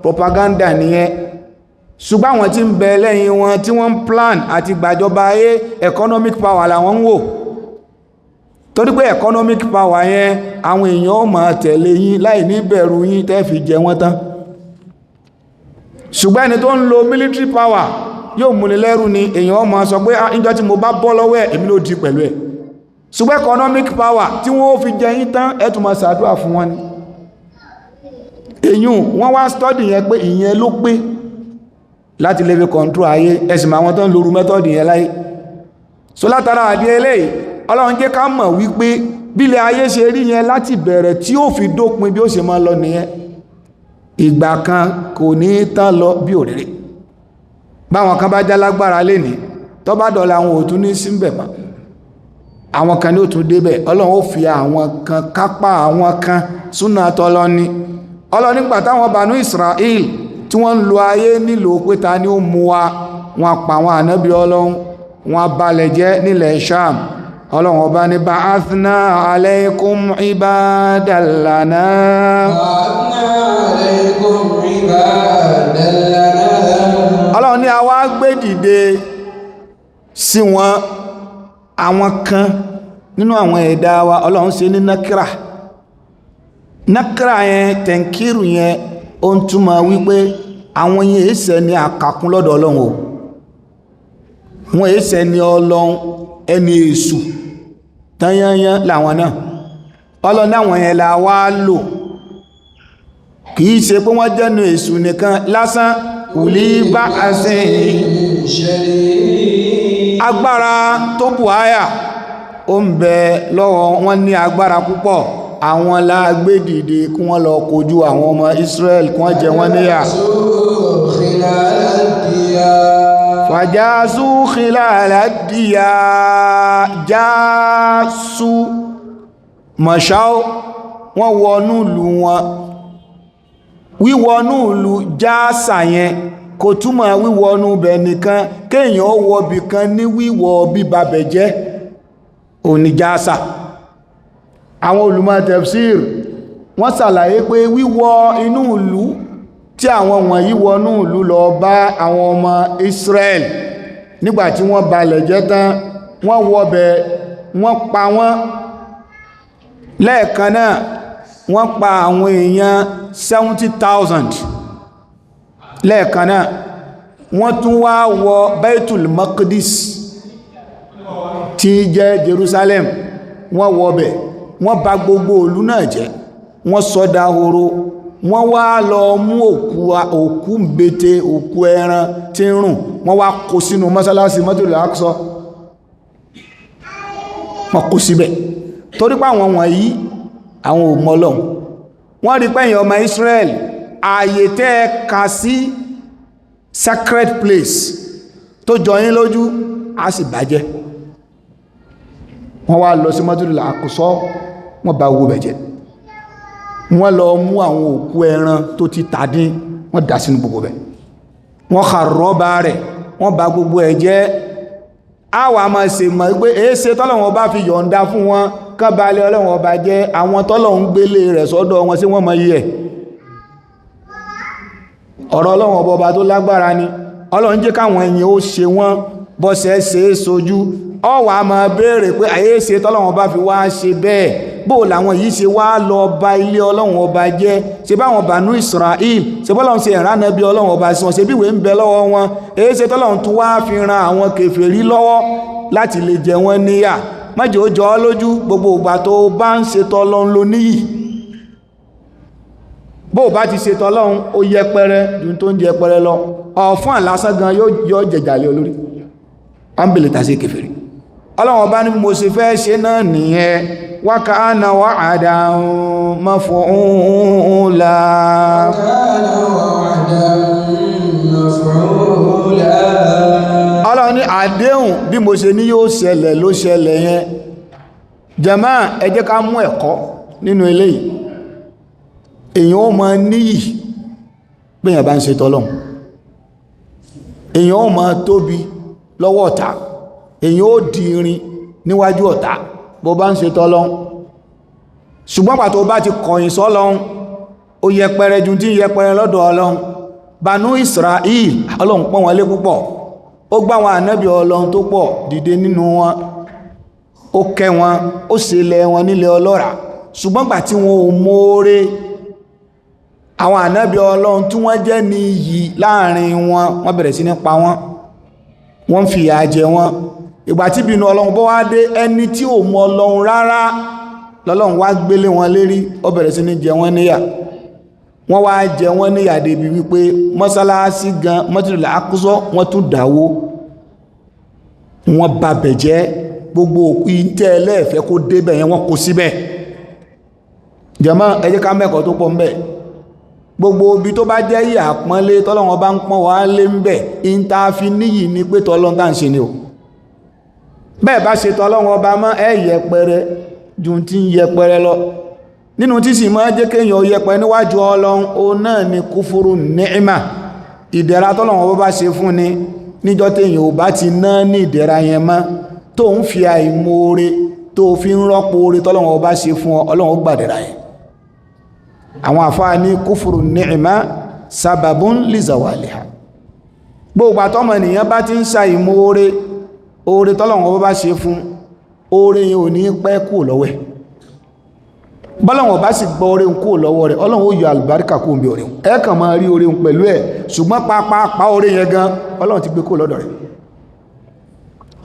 propaganda nìyẹn ṣùgbọ́n àwọn tí ń bẹ lẹ́yìn wọn tí wọ́n ń plan àti gbàjọba ayé economic power làwọn ń wò torí pé economic power yẹn àwọn èèyàn ó máa tẹ̀lé yín láì ní bẹ̀rù yín tẹ́ fi jẹ wọ́n tán ṣùgbọ́n ẹni tó ń lo military power yóò múni lẹ́rù ni èèyàn ó máa sọ pé ìjọ tí mo bá bọ́ lọ́wọ́ ẹ̀ èmi ló di pẹ̀lú ẹ̀ ṣùgbọ́n economic power tí wọ́n ó fi jẹ yín tán ẹ tún máa ṣàdúrà fún wọn ni èyún wọ́n wá study yẹn pé ìyẹn ló pé láti lè fi control ayé ẹ̀sìn ma wọn tán lóru mẹ́tọ́dì yẹn láyé so látara àdí eléyìí Ọlọ́run jẹ́ ká mọ̀ wípé bílẹ̀ ayé ṣe rí yẹn láti bẹ̀rẹ̀ tí ó fi dópin bí ó ṣe máa lọ nìyẹn ìgbà kan kò ní tán lọ bí òrèrè báwọn kan bá já lágbára lénìí tó bá dọ̀la àwọn òtún ní síbẹ̀ mọ́ àwọn kan ní ó tún débẹ̀ Ọlọ́run ó fi àwọn kan kápá àwọn kan súnà tọ́lọ́ ní Ọlọ́run nígbà táwọn Banu Israel tí wọ́n ń lo ayé nílò pé ta ni ó mú wa wọn pa àwọn ànábì Ọlọ́run wọn balẹ̀ jẹ́ nílẹ̀ Sham Ọlọ́run ọba ní ba'athna alaykum ibadan lana Ọlọ́run ní a wá gbé dìde sí wọn àwọn kan nínú àwọn ẹ̀dá wa Ọlọ́run ṣe ní nákírà yẹn tẹ̀ǹkìrù yẹn ó ń túmọ̀ wípé àwọn yẹn èsẹ̀ ní àkàkún lọ́dọ̀ Ọlọ́run o wọ́n èsẹ̀ ní Ọlọ́run ẹni èṣù tányányán làwọn náà Ọlọ́run àwọn yẹn la wá lò kìí ṣe pé wọ́n jẹ́nu èṣù nìkan lásán kùlí bá àṣẹ agbára tó bù áyà ó ń bẹ lọ́wọ́ wọn ní agbára púpọ̀ àwọn lágbé dìde kí wọ́n lọ kojú àwọn ọmọ Israel kí wọ́n jẹ wọ́n níyà fàjású khilala-d-diyā jású mọ̀ṣáó wọ́n wọnú ìlú wọn wíwọnú ìlú jásà yẹn kò túmọ̀ wíwọnú bẹ̀ nìkan kéèyàn ó wọ bì kan ní wíwọ bíbabẹ̀ jẹ́ òní jásà àwọn olùmọ̀ tafsir wọ́n ṣàlàyé pé wíwọ inú ìlú tí àwọn wọ̀nyí wọnú ìlú lọ bá àwọn ọmọ Israel nígbàtí wọ́n balẹ̀ jẹ́ tán wọ́n wọbẹ̀ wọ́n pa wọ́n lẹ́ẹ̀kan náà wọ́n pa àwọn èèyàn 70,000 lẹ́ẹ̀kan náà wọ́n tún wá wọ Baitul Maqdis tí jẹ́ Jerusalem wọ́n wọbẹ̀ wọ́n bà gbogbo ìlú náà jẹ́ wọ́n sọ dahoro wọ́n wá lọ mú òkú mbete òkú ẹran tí ń rùn wọ́n wá kó sínú mọ́sálásí Masjidul Aqsa wọ́n kó síbẹ̀ torí pé àwọn wọ̀nyí àwọn ò mọ̀ Ọlọ́run wọ́n rí pẹ́yìn ọmọ Israel ààyè tẹ́ ka sí sacred place tó jọ yín lójú a sì bàjẹ́. Wọ́n wá lọ sí Masjidul Aqsa, wọ́n bá owó bẹ̀jẹ̀, wọ́n lọ mú àwọn òkú ẹran tó ti tàdín, wọ́n dà sínú gbogbo bẹ̀, wọ́n kharraba rẹ̀, wọ́n bá gbogbo ẹ̀ jẹ́. A wà máa ṣe mọ̀ pé èéṣe tọ́lọ́run ọba fi yọ̀ǹda fún wọn kán balẹ̀ Ọlọ́run ọba jẹ́, àwọn tọ́lọ́run gbélé rẹ̀ sọ́dọ̀ wọn sí wọ́n mọ̀ yí ẹ̀. Ọ̀rọ̀ Ọlọ́run ọba tó lágbára ni. Ọlọ́run jẹ́ káwọn èèyàn ó ṣe wọ́n bọ́sẹ̀ ṣe é sojú. Ọ wà máa béèrè pé àyèéṣe tọ́lọ́run ọba fi wá ṣe bẹ́ẹ̀, bó làwọn yìí ṣe wá lọ ba ilé Ọlọ́run ọba jẹ́, ṣe báwọn Banu Israel, ṣe bọ́lọ́run ṣe ìrànà bí Ọlọ́run ọba sí wọn, ṣe bí ìwé ń bẹ lọ́wọ́ wọn, èéṣe tọ́lọ́run tún wá fi ran àwọn kèfèrí lọ́wọ́ láti lè jẹ wọ́n níyà. Májè ó jọ ọ́ lójú, gbogbo ìgbà tó bá ń ṣe tọ́lọ́run ló níyì, bó bá ti ṣe tọ́lọ́run ó yẹpẹrẹ ju tó ń yẹpẹrẹ lọ, ọ̀fún àlásán gan yóò jẹjàlẹ̀ olórí ámbìlì tàṣí kèfèrí. Ọlọ́run ọba ní mo ṣe fẹ́ ṣe náà nìyẹn, wa kana wa'dan maf'ula. Ọlọ́run ní àdéhùn bí mo ṣe ní yóò ṣẹlẹ̀ ló ṣẹlẹ̀ yẹn. Jàmáà, ẹ jẹ́ ká mú ẹ̀kọ́ nínú eléyìí. Èyàn ó máa níyì péyàn bá ń ṣe tọ́lọ́run, èyàn ó máa tóbi lọ́wọ́ ọ̀tá, èyàn ó di irin níwájú ọ̀tá bó bá ń ṣe tọ́lọ́run. Ṣùgbọ́n pàtó bá ti kọ̀yìn sọ́lọ́run, ó yẹpẹrẹ ju tí yẹpẹrẹ lọ́dọ̀ Ọlọ́run. Banu Israel, Ọlọ́run pọ́n wọn lé púpọ̀, ó gbá wọn ànábì Ọlọ́run tó pọ̀ dìde nínú wọn, ó kẹ́ wọn, ó ṣẹlẹ̀ wọn nílẹ̀ ọlọ́ràá. Ṣùgbọ́n gbà tí wọn ò mọ̀ọ́re, àwọn ànábì Ọlọ́run tí wọ́n jẹ́ ní iyì láàrin wọn, wọ́n bẹ̀rẹ̀ sí ní pa wọ́n fi ìyà jẹ wọn. Ìgbà tí bínú Ọlọ́run bọ́ wá dé, ẹni tí ò mọ Ọlọ́run rárá lọ́lọ́run wá gbélé wọn lérí, ó bẹ̀rẹ̀ sí ní jẹ wọ́n níyà. Wọ́n wá jẹ wọ́n níyà débi wípé mọ́sálásí gan Masjidul Aqsa wọ́n tún dáwó, wọ́n bà bẹ̀ jẹ́, gbogbo òkú ìtẹ́ ẹlẹ́ẹ̀fẹ́ kó débẹ̀ yẹn wọ́n kó síbẹ̀. Jàmáà, ẹ jẹ́ ká mẹ́kọ̀ọ́ tó pọ̀ ń bẹ̀. Gbogbo ibi tó bá jẹ́ ìyà pọ́nlé tọ́lọ́run bá ń pọ́n wá lé ń bẹ̀, ìntàfi níyì ní pé tọ́lọ́run tá ń ṣe ni o. Bẹ́ẹ̀ bá ṣe tọ́lọ́run ọba mọ́, ẹ yẹpẹrẹ ju tí ń yẹpẹrẹ lọ. Nínú tí sì máa jẹ́ kéèyàn yẹpẹrẹ níwájú Ọlọ́run, ó náà ni kúfúrú ni'ma. Ìdẹ̀ra tọ́lọ́run ọba bá ṣe fún ni, níjọ́ téèyàn ò bá ti ná ní ìdẹ̀ra yẹn mọ́, tó ń fi àìmoore tó fi ń rọ́pò oore tọ́lọ́run ọba ṣe fún ọ, Ọlọ́run ó gbàdẹ̀ra yẹn. Àwọn àfáà ní kúfùrù ni'ma sábàbún li zawaliha. Gbogbo àtọ́mọ ènìyàn bá ti ń ṣàìmọ̀ oore tọ́lọ́run ọba bá ṣe fún, oore yẹn ò ní pẹ́ kú lọ́wọ́ ẹ̀. Bọ́lọ́run ọba sì gbọ́ oore kú lọ́wọ́ rẹ̀, Ọlọ́run ó yọ àlùbáríkà kú bí oore. Ẹ kàn máa rí oore pẹ̀lú ẹ̀, ṣùgbọ́n pàápàá oore yẹn gan Ọlọ́run ti gbé kú lọ́dọ̀ rẹ̀.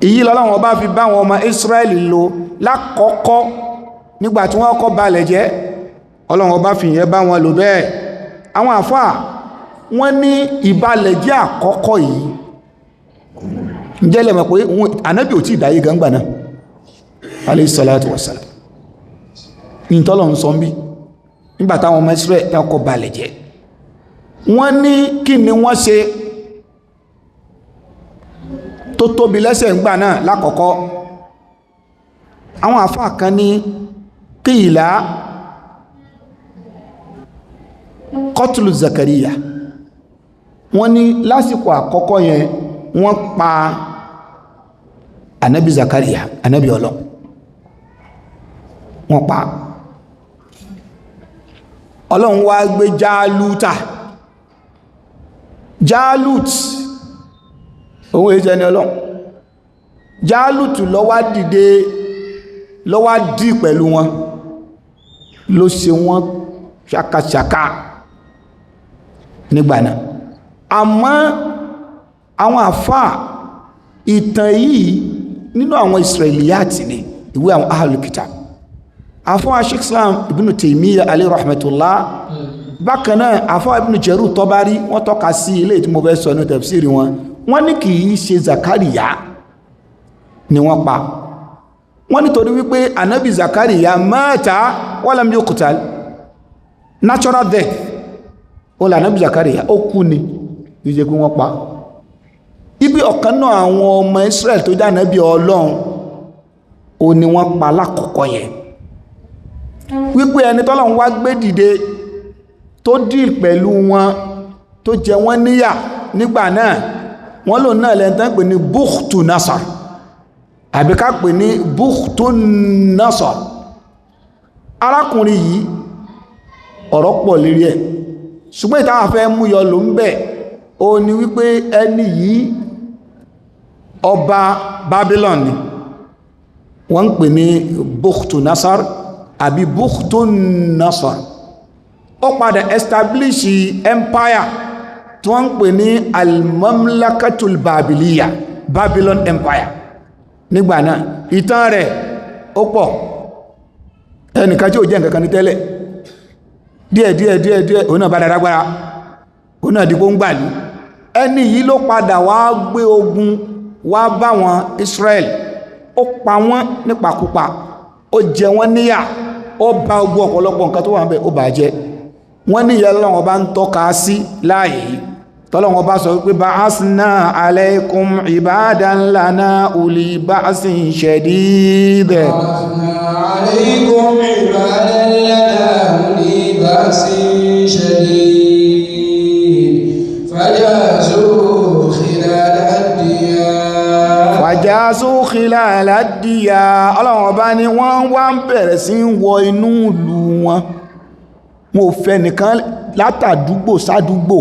Èyí lọ́lọ́run ọba fi bá àwọn ọmọ Ísírẹ́lì lò lákọ̀ọ́kọ́ nígbà tí wọ́n kọ́ balẹ̀ jẹ́. Ọlọ́run ọba fi yẹn bá wọn lò bẹ́ẹ̀. Àwọn àfáà wọ́n ní ìbalẹ̀ jẹ́ àkọ́kọ́ yìí, ǹjẹ́ lẹ mọ̀ pé ànábì ò tí ìdáyé gangba náà alayhi salatu wassalam. Ìntọ́lọ̀ ń sọ bí nígbàtà àwọn ọmọ Ísírẹ́lì tẹ́kọ̀ balẹ̀ jẹ́, wọ́n ní kí ni wọ́n ṣe tó tóbi lẹ́sẹ̀ ńgbà náà lákọ̀ọ́kọ́. Àwọn àfáà kan ní qila qatlu Zakariya, wọ́n ní lásìkò àkọ́kọ́ yẹn wọ́n pa ànábì Zakariya, ànábì Ọlọ́run, wọ́n pa. Ọlọ́run wá gbé Jálút, òun èjẹ́ ni Ọlọ́run. Jálút ló wá dìde, ló wá dì pẹ̀lú wọn, ló ṣe wọ́n ṣàkàṣàkà nígbà náà. Àmọ́ àwọn àfáà ìtàn yìí nínú àwọn Israiliyati ni, ìwé àwọn Ahlul Kitab. Àfáà Sheikh Islam Ibn Taymiyyah alayhi rahmatullah, bákan náà àfáà Ibn Jarir Tabari wọ́n tọ́ka sí ilé tí mo fẹ́ sọ ní tafsiri wọn, wọ́n ní kìí ṣe Zakariya ni wọ́n pa. Wọ́n nítorí wípé ànábì Zakariya mata walam yuqtal, natural death ó là ànábì Zakariya ó kú ni, ìjẹ́ pé wọ́n pa. Ibi ọ̀kan náà àwọn ọmọ Israel tó jẹ́ ànábì Ọlọ́run ó ní wọ́n pa lákọ̀ọ́kọ́ yẹn wípé ẹni tọ́lọ́run wá gbé dìde tó dìl pẹ̀lú wọn tó jẹ wọ́n níyà nígbà náà wọ́n lò náà lẹ́ntán pè ní Bukhtu Nasar àbí ká pè ní Bukhtu Nasar. Arákùnrin yìí ọ̀rọ̀ pọ̀ lérí ẹ̀ ṣùgbọ́n ìtawà fẹ́ mú yọ ló ń bẹ̀ ó ní wípé ẹni yìí ọba Babylon ni wọ́n ń pè ní Bukhtu Nasar àbí Bukhtu Nasar. Ó padà establish empire tí wọ́n ń pè ní al-Mamlakatul Babiliya, Babylon Empire. Nígbà náà ìtàn rẹ̀ ó pọ̀, ẹnìkan tí ó jẹ́ nǹkankan ní tẹ́lẹ̀ díẹ̀ òun náà bá dáragbára, òun náà dìbò ń gbà ní. Ẹni yìí ló padà wá gbé ogun wá bá wọn Israel, ó pa wọ́n nípakúpa, ó jẹ wọ́n níyà, ó bà ogun ọ̀pọ̀lọpọ̀ nǹkan tó wà ń bẹ̀ ó bà jẹ́. Wọ́n ní ìyà Ọlọ́run bá ń tọ́ka sí láàyè tọ́lọ́run bá sọ wípé ba'asna alaykum ibadan lana uli ba'sin shadid. ba'asna alaykum ibadan lana uli ba'sin shadid fajazu khilal ad-diyar. Ọlọ́run bá ní wọ́n wá ń bẹ̀rẹ̀ sí wọ inú ìlú wọn ò fẹ́ nìkan látàdúgbò sádúgbò,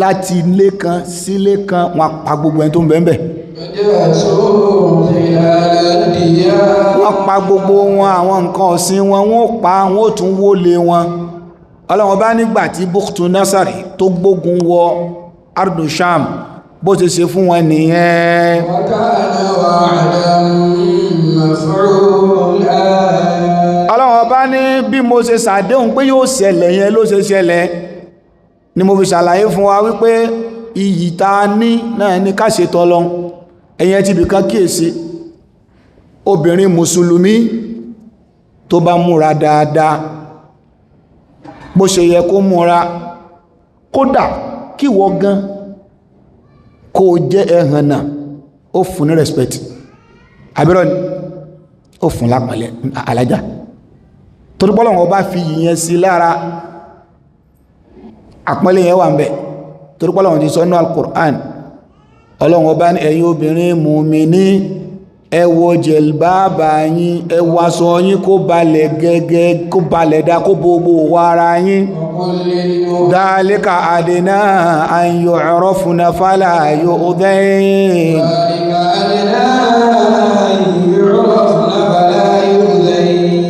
láti ilé kan sílé kan, wọ́n pa gbogbo ẹni tó ń bẹ̀ẹ̀bẹ̀, wọ́n pa gbogbo wọn, àwọn nǹkan ọ̀sìn wọn wọ́n pa, wọ́n tún wó lé wọn. Ọlọ́run bá nígbà tí Bukhtu Nasar tó gbógun wọ Ardu Sham bó ti ṣe fún wọn nìyẹn. Ọlọ́run ọba ní bí mo ṣe ṣàdéhùn pé yóò ṣẹlẹ̀ yẹn ló ṣe ṣẹlẹ̀, ni mo fi ṣàlàyé fún wa wípé iyì ta ní náà ní ká ṣe tọ́lọ́run. Ẹ̀yin ti bìkan kíyèsí, obìnrin mùsùlùmí tó bá múra dáadáa bó ṣe yẹ kó múra, kódà kí wọ́n gan kó jẹ́ ẹ̀hànnà, ó fún ní respect, àbírọ̀ ni ó fún lápàlẹ̀ alájá, torí pọ́lọ̀ wọn bá fi yìnyẹn sí lára, àpọ́nlẹ̀ yẹn wà ń bẹ̀, torí pọ́lọ̀ wọn ti sọ ní al-Qur'an. Ọlọ́run ọba ní ẹ̀yin obìnrin mùmíní ẹ wọ jẹ̀lbáàbà yín, ẹ wọ aṣọ yín kó balẹ̀ gẹ́gẹ́, kó balẹ̀ dá, kó gbogbo wọ ara yín. dhalika adna an yu'rafna fala yu'dhayn.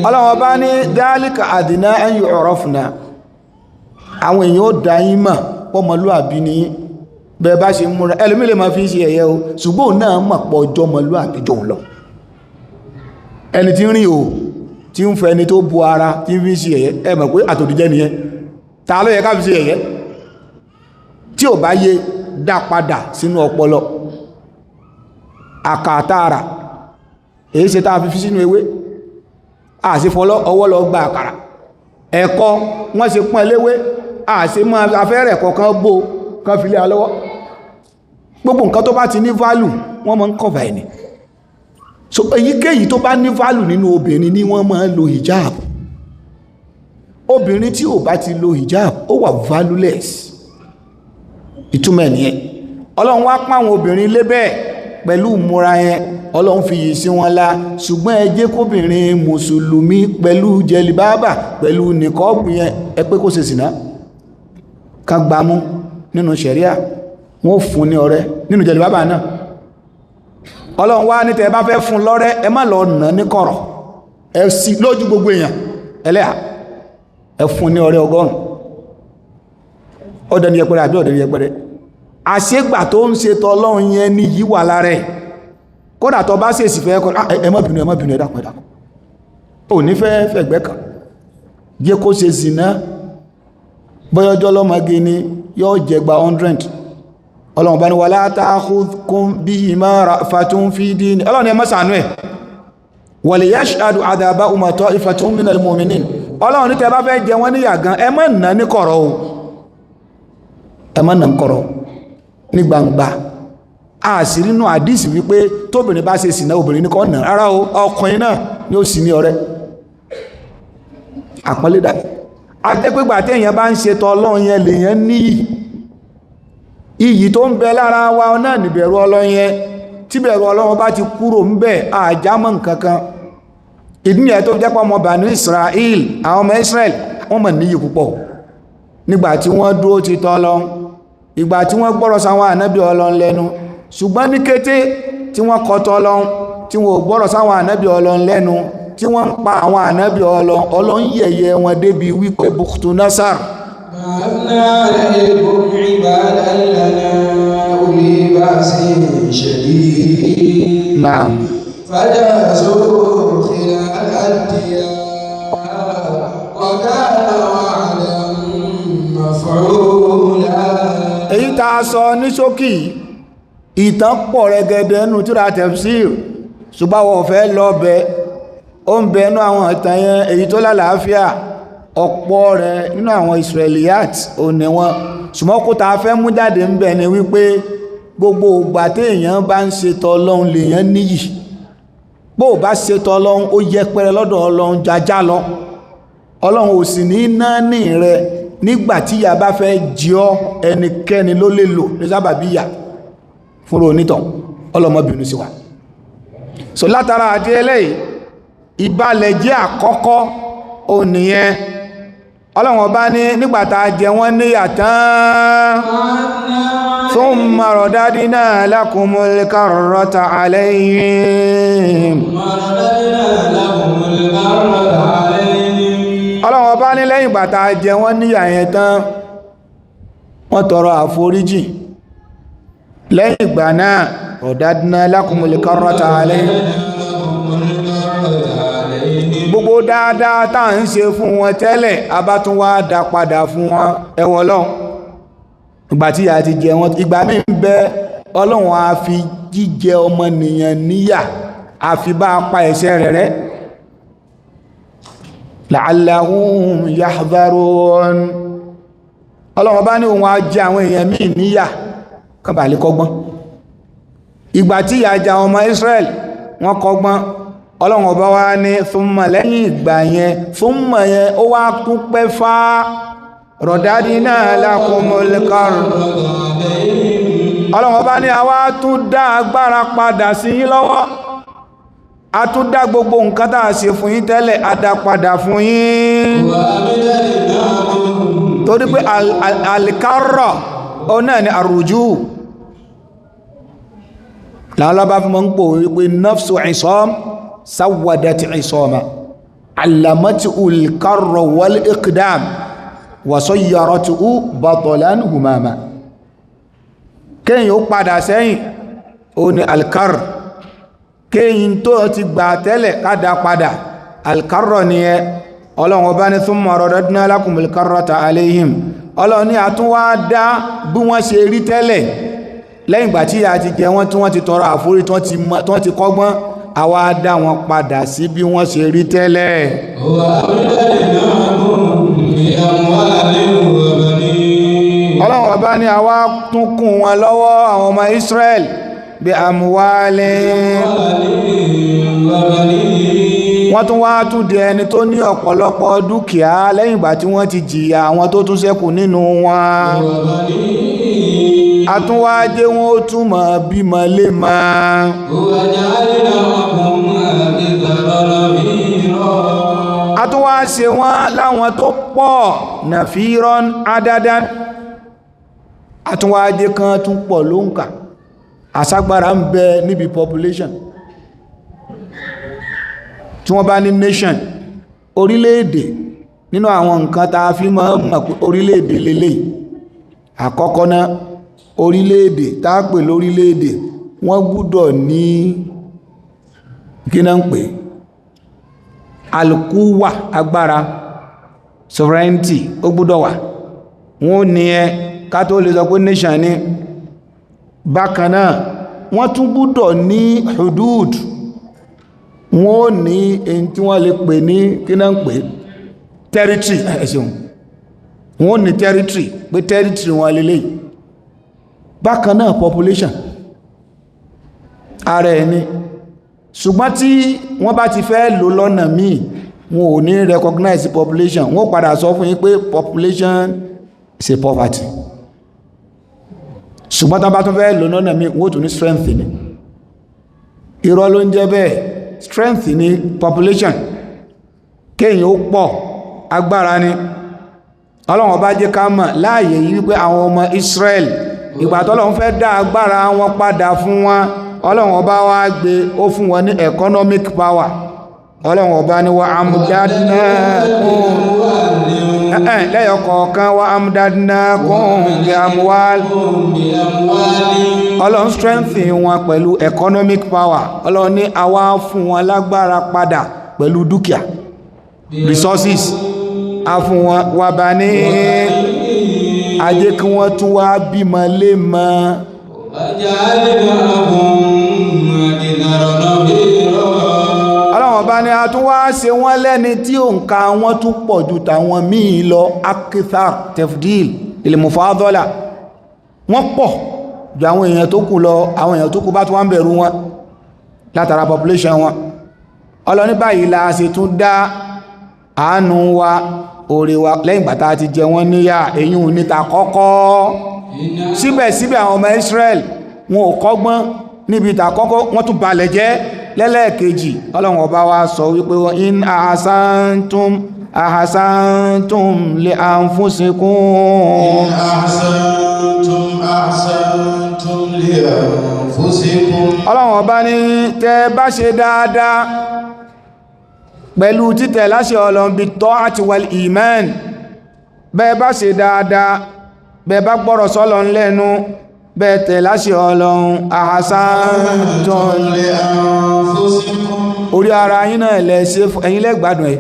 Ọlọ́run ọba ní dhalika adna an yu'rafna, àwọn èèyàn ó dá yín mọ̀ pọ́mọlúàbí ní bẹ́ẹ̀ bá ṣe múra. Ẹlòmí lè máa fi ṣe ẹ̀yẹ o, ṣùgbọ́n náà mọ̀ pọ̀ ọjọ́ mọlúàbí jọ lọ. Ẹni tí ń rìn o, tí ń fẹ́ ẹni tó bu ara, tí ń fi ṣe ẹ̀yẹ, ẹ mọ̀ pé àtòdìjẹ́ nìyẹn. Ta ló yẹ ká fi ṣe ẹ̀yẹ? Tí ò bá yé, dá padà sínú ọpọlọ. Àkàtàrà èyí ṣe tá a fi sínú ewé, àṣefọlọ́ ọwọ́ lọ gba àkàrà. Ẹ̀kọ́ wọ́n ṣe pọ́n eléwé, àṣe máa afẹ́rẹ̀ kọ̀ọ̀kan bó kan fi lé alọ́wọ́. Gbogbo nǹkan tó bá ti ní value wọ́n máa ń kọ̀fà ẹni. So èyíkéyìí tó bá ní value nínú obìnrin ni wọ́n máa ń lo hijab. Obìnrin tí ò bá ti lo hijab ó wà valueless, ìtumọ̀ nìyẹn. Ọlọ́run wá pọ́n àwọn obìnrin lé bẹ́ẹ̀ pẹ̀lú ìmúra yẹn, Ọlọ́run fi yìí sí wọn lá. Ṣùgbọ́n ẹ jẹ́ kóbìnrin mùsùlùmí pẹ̀lú jẹlibábà pẹ̀lú nìkọ́ọ̀bù yẹn, ẹ pé kó ṣe sìná ká gbámú nínú ṣẹ̀ríà, wọ́n fún ní ọrẹ nínú jẹlibábà náà. Ọlọ́run wá ní tẹ́ bá fẹ́ fún lọ́rẹ, ẹ má lọ nà ní kọ̀rọ̀, ẹ sì lójú gbogbo èèyàn ẹlẹ́à, ẹ fún ní ọrẹ 100. ọdẹni yẹpẹrẹ àbí ọdẹni yẹpẹrẹ? Àṣégbà tó ń ṣe tọ́lọ́run yẹn ní yí wà lára ẹ̀. Kódà tó bá ṣèṣì fẹ́ kọ́ ẹ má bínú ẹ̀dàpọ̀ ò ní fẹ́ fẹ̀gbẹ́ kan jẹ́ kó ṣe zìná, bọ́yọ́jọ́ lọ́mọge ni yóò jẹgba 100. Ọlọ́run bá ní wala ta'khudhkum bihima ra'fatun fi dini. Ọlọ́run ẹ má ṣàánú ẹ̀, wa liyashhadu 'adhabahuma ta'ifatun minal mu'minin. Ọlọ́run ní tẹ́ bá fẹ́ jẹ wọ́n níyà gan, ẹ má nà ní kọ̀rọ̀ o, ẹ má nà ní kọ̀rọ̀, ní gbangba. àṣírí nínú àdísì wípé tóbìnrin bá ṣe sìnà obìnrin ní kọ́ nà rárá o, ọkùnrin náà ni ó sì ní ọ̀rẹ́ àpọ́nlé dà. àtẹ́pẹ́gbà tí èèyàn bá ń ṣe tọ́lọ́run yẹn lèèyàn níyì, iyì tó ń bẹ lára wa náà níbẹ̀rù Ọlọ́run yẹn, tí bẹ̀rù Ọlọ́run bá ti kúrò ń bẹ àjámọ́ nǹkankan. ìdí nìyẹn tó jẹ́ pé ọmọ Banu Israel, àwọn ọmọ Israel wọ́n mọ̀ níyì púpọ̀ nígbà tí wọ́n dúró ti tọ́lọ́run, ìgbà tí wọ́n gbọ́rọ̀ sáwọn ànábì Ọlọ́run lẹ́nu. ṣùgbọ́n ní kété tí wọ́n kọ̀ tọ́lọ́run, tí wọ́n gbọ́rọ̀ sáwọn ànábì Ọlọ́run lẹ́nu, tí wọ́n ń pa àwọn ànábì Ọlọ́run yẹ̀yẹ́ wọn débi wípé Bukhtu Nasar náà فجاسوا خلال الديار وكان وعدا مفعولا. èyí tá a sọ ní ṣókí ìtàn pọ̀ rẹ̀gẹ̀dẹ̀ nínú tírà Tafseer, ṣùgbọ́n wọ́n fẹ́ lọ bẹ ó ń bẹ nínú àwọn ìtàn yẹn èyí tó lálàáfíà, ọ̀pọ̀ rẹ̀ nínú àwọn Israeliyat ò ní wọn. ṣùgbọ́n kó ta fẹ́ mú jáde ń bẹ ni wípé gbogbo ìgbà tí èèyàn bá ń ṣe tọ́lọ́hun lèèyàn níyì, bó bá ṣe tọ́lọ́hun ó yẹpẹrẹ lọ́dọ̀ Ọlọ́run jajá lọ. Ọlọ́run ò sì ní náání rẹ nígbà tí ìyà bá fẹ́ jí ọ, ẹnikẹ́ni ló lè lò ní sábàbí ìyà fúnra onítàn. ọlọ́mọbìnrin sí wa. so látara àti eléyìí ìbalẹ̀ jẹ́ àkọ́kọ́ ò nìyẹn. Ọlọ́run bá ní nígbàtà jẹ wọ́n níyà tán thumma radadna lakumul karrata alayhim. Ọlọ́run bá ní lẹ́yìn ìgbàtà jẹ wọ́n níyà yẹn tán wọ́n tọrọ àforíjì, lẹ́yìn ìgbà náà radadna lakumul karrata alayhim, gbogbo dáadáa tá ń ṣe fún wọn tẹ́lẹ̀ abá tún wá dá padà fún wọn. ẹwọ Ọlọ́run ìgbà tí a ti jẹ wọn, ìgbà mí ń bẹ Ọlọ́run a fi jíjẹ ọmọnìyàn níyà a fi bá pa ẹ̀ṣẹ̀ rẹ̀ rẹ́. la'allahum yahdharun, Ọlọ́run bá ní òun a jẹ àwọn èèyàn míì níyà kan bà lè kọ́gbọ́n. ìgbà tí ìyà jẹ àwọn ọmọ Israel wọ́n kọ́gbọ́n. Ọlọ́run ọba wá ní thumma lẹ́yìn ìgbà yẹn, thumma yẹn ó wá tún pẹ́ fá radadna lakumul karrata. Ọlọ́run ọba ní a wá tún dá agbára padà sí yín lọ́wọ́, a tún dá gbogbo nǹkan tá a ṣe fún yín tẹ́lẹ̀ a dá padà fún yín. torí pé al-karra ó náà ní àrùjú láwọn lọ́bá fún mọ́ ń pò wípé nafsu isam sawadati isama alamati ulkarra wal iqdam wasayyaratu batalan humama. kéyìn ó padà sẹ́yìn ó ní alkar, kéyìn tó ti gbà tẹ́lẹ̀ kádà padà alkarra ni ẹ. Ọlọ́run ọba ní thumma radadna lakumul karrata alayhim. Ọlọ́run ní àtúnwá dá bí wọ́n ṣe rí tẹ́lẹ̀ lẹ́yìn ìgbà tí a ti jẹ wọ́n tí wọ́n ti tọrọ àforí tí wọ́n ti kọ́gbọ́n, àwa dá wọn padà sí bí wọ́n ṣe rí tẹ́lẹ̀. Ọlọ́run ọba ní àwa tún kún wọn lọ́wọ́ àwọn ọmọ Israel bí amwalin, wọ́n tún wá tún di ẹni tó ní ọ̀pọ̀lọpọ̀ dúkìá lẹ́yìn ìgbà tí wọ́n ti jìyà àwọn tó tún ṣẹ́kù nínú wọn. àtúnwájé wọn ó túnmọ̀ bímọ lé máa. àtúnwá ṣe wọ́n láwọn tó pọ̀ nàfíràn adadan, àtúnwájé kan tún pọ̀ ló ń kà, àságbára ń bẹ níbi population. tí wọ́n bá ní nation, orílẹ̀-èdè, nínú àwọn nǹkan tá a fi mọ̀ orílẹ̀-èdè lélẹ̀. àkọ́kọ́ náà orílẹ̀-èdè tá a pè lórílẹ̀-èdè wọ́n gbúdọ̀ ní kí náà ń pè alkuwa, agbára, sovereignty ó gbúdọ̀ wà. wọ́n ní ẹ ká tó lè sọ pé nation ní. bákan náà wọ́n tún gbúdọ̀ ní hudud, wọ́n ní èyí tí wọ́n lè pè ní kí náà ń pè territory. ẹ̀ṣùn wọ́n ní territory, pé territory wọn lélẹ̀. bákan náà population, ara ẹni ṣùgbọ́n tí wọ́n bá ti fẹ́ lò lọ́nà míì wọn ò ní recognize population wọ́n padà sọ fún yín pé population is a poverty ṣùgbọ́n tán bá tún fẹ́ lò lọ́nà míì wọ́n tún ní strength ni irọ́ ló ń jẹ́ bẹ́ẹ̀ strength ni population kéèyàn ó pọ̀ agbára ni Ọlọ́run bá jẹ́ ká mọ̀ láàyè yìí wípé àwọn ọmọ Israel ìgbà tọ́lọ́run fẹ́ dá agbára wọn padà fún wọn Ọlọ́run ọba wá gbé ó fún wọn ní economic power Ọlọ́run ọba ní wa amdadnakum lẹ́yọ kọ̀ọ̀kan wa amdadnakum bi amwal Ọlọ́run strengthen wọn pẹ̀lú economic power Ọlọ́run ní àwa fún wọn lágbára padà pẹ̀lú dúkìá resources a fún wọn wà bá ní ajé kí wọ́n tún wá bímọ lé mọ́ Ọlọ́run bá ní a tún wá ṣe wọ́n lẹ́ni tí òǹkà wọn tún pọ̀ ju tàwọn míì lọ akithar tefdil ilmufadọ́là wọ́n pọ̀ ju àwọn èèyàn tó kù lọ àwọn èèyàn tó kù bá tún wá ń bẹ̀rù wọn látara population wọn Ọlọ́run báyìí la ṣe tún dá àánú wa oore wa lẹ́yìn bàtà ti jẹ wọ́n níyà èyí ò níta kọ́kọ́ síbẹ̀síbẹ̀ àwọn ọmọ Israel wọn ò kọ́gbọ́n níbi ìta kọ́kọ́ wọ́n tún balẹ̀ jẹ́ lẹ́lẹ́ẹ̀kejì Ọlọ́run ọba wa sọ wípé wọ́n in ahasantum li anfusikum Ọlọ́run ọba ní tẹ́ bá ṣe dáadáa pẹ̀lú títẹ̀ láṣẹ Ọlọ́run bí ta'ati wal iman bẹ́ẹ̀ bá ṣe dáadáa bẹ́ẹ̀ bá gbọ́rọ̀ sọ́lọ́run lẹ́nu bẹ́ẹ̀ tẹ̀ láṣẹ Ọlọ́run ahasantum li anfusikum orí ara yín náà lẹ ṣe ẹ̀yin lẹ gbádùn ẹ̀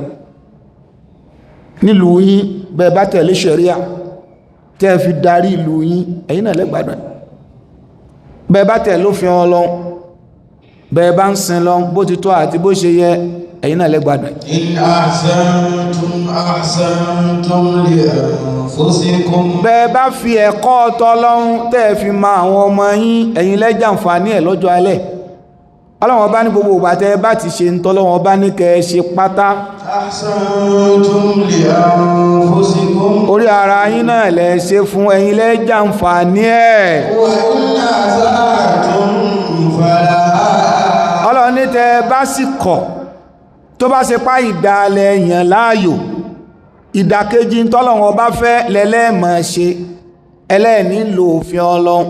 nílùú yín bẹ́ẹ̀ bá tẹ̀lé ṣẹ̀ríà tẹ́ fi darí ìlú yín ẹ̀yin náà lẹ gbádùn ẹ̀ bẹ́ẹ̀ bá tẹ̀ lófin Ọlọ́run bẹ́ẹ̀ bá ń sin lọ bó ti tọ́ àti bó ṣe yẹ ẹ̀yin náà lẹ́gbàdùn ẹ̀. in ahsantum li anfusikum. bẹ́ẹ̀ bá fi ẹ̀kọ́ tọ́lọ́run tẹ́ fi ma àwọn ọmọ yín ẹ̀yin lẹ́jàǹfààní ẹ̀ lọ́jọ́ alẹ́ Ọlọ́run bá ní gbogbo ìgbà tẹ́ bá ti ṣe ń tọ́lọ́run bá ní kẹ́ ṣe pátá ahsantum li anfusikum. orí ara yín náà lẹ ṣe fún ẹ̀yin lẹ́jàǹfààní ẹ̀. wa in ahsantum falaha. Ọlọ́run ní tẹ́ bá sì kọ̀ tó bá ṣe pá ìdálẹ̀ èèyàn láàyò ìdàkejì tọ́lọ́run ọba fẹ́ lẹ́lẹ́mọ̀ ṣe ẹlẹ́ẹ̀ní lo òfin Ọlọ́run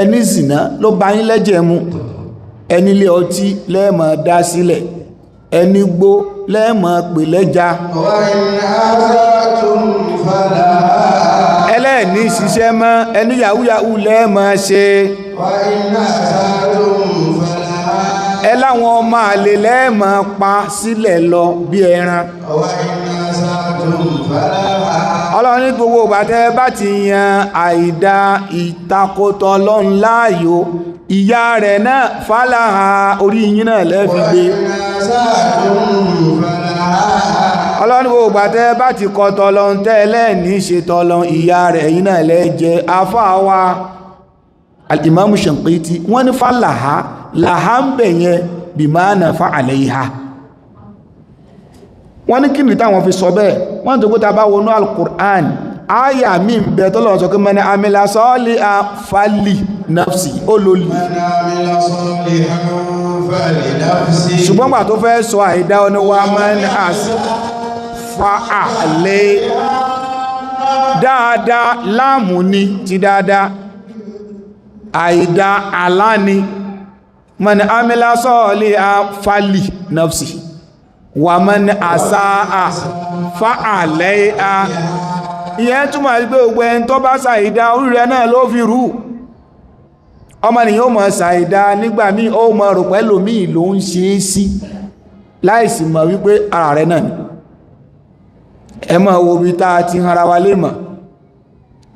ẹni zìnà ló bá yín lẹ́jẹ̀ mu ẹni ilé ọtí lẹ́ẹ̀mọ̀ dá sílẹ̀ ẹni gbó lẹ́ẹ̀mọ̀ pè lẹ́ja wa in ahsantum falaha. ẹlẹ́ẹ̀ní ṣiṣẹ́ mọ́ ẹni yahoo lẹ́ẹ̀mọ̀ ṣe wa in ahsantum falaha. ẹ láwọn ọmọ àlè lẹ́ẹ̀mọ̀ pa sílẹ̀ lọ bí ẹran wa in ahsantum falaha. Ọlọ́run ní gbogbo ìgbà tẹ́ bá ti yan àìdá ìtakòtọ̀ Ọlọ́run láàyò ìyá rẹ̀ náà fàlàhà orí yín náà lẹ́fi gbé Ọlọ́run ní gbogbo ìgbà tẹ́ bá ti kọ̀ tọ́lọ́run tẹ́lẹ̀ ní ṣe tọ́lọ́run ìyá rẹ̀ yín náà lẹ́jẹ́ afáwa al-Imam Shanqiti wọ́n ní fàlàhà làhá ń bẹ̀yẹn bí máa nà fa àlẹ́yìhá wọ́n ní kí ní táwọn fi sọ bẹ́ẹ̀ wọ́n tó gbóta bá wọnú al-Qur'an ayà mi ń bẹ tọ́lọ̀ sọ kí mẹ́ni amila sọ́ọ̀lì a fali nafsi olóòlì ṣùgbọ́n gbà tó fẹ́ sọ àìdá oníwà mẹ́ni fa àlẹ́ dáadáa láàmù ní ti dáadáa àìdá aláni mẹ́ni amila sọ́ọ̀lì a fali nafsi wà mẹ́ni àsáà fa'àlẹ́ a ìyẹn túnmà sí pé gbogbo ẹni tó bá ṣàìdá orí rẹ̀ náà ló fi rú ọmọnìyàn ó mọ̀ ṣàìdá nígbà míì ó mọ̀ rò pẹ́lú míì ló ń ṣe é sí láìsí mọ̀ wípé ara rẹ̀ náà ni ẹ mọ̀ wo bí tá a ti hanra wa lè mọ̀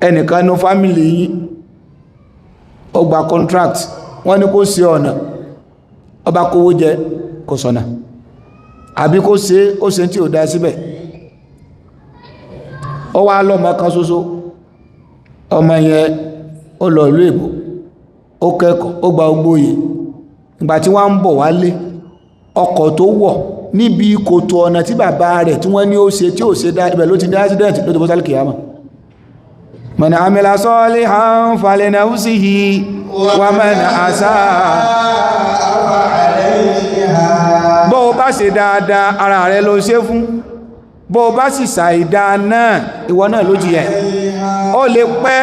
ẹnìkan ní fámìlì yìí ó gba contract wọ́n ní kó ṣe ọ̀nà ọba kówó jẹ kò sọ̀nà àbí kó ṣe ó ṣe tí ò dá síbẹ̀ ó wá lọ́mọ kan ṣoṣo ọmọ yẹn ó lọ ìlú èbò ó kẹ́kọ̀ọ́ ó gba ogbóyè ìgbà tí wọ́n ń bọ̀ wálé ọkọ̀ tó wọ̀ níbi kòtò ọ̀nà tí bàbá rẹ̀ tí wọ́n ní ó ṣe tí ó ṣe dá ibẹ̀ ló ti ní accident ló ti bọ́ sálì kìyàmà man amila salihan falinafsihi wa man asaa bó o bá ṣe dáadáa ara rẹ̀ ló ṣe fún bó o bá sì ṣàìdá náà ìwọ náà ló jìyà ó lè pẹ́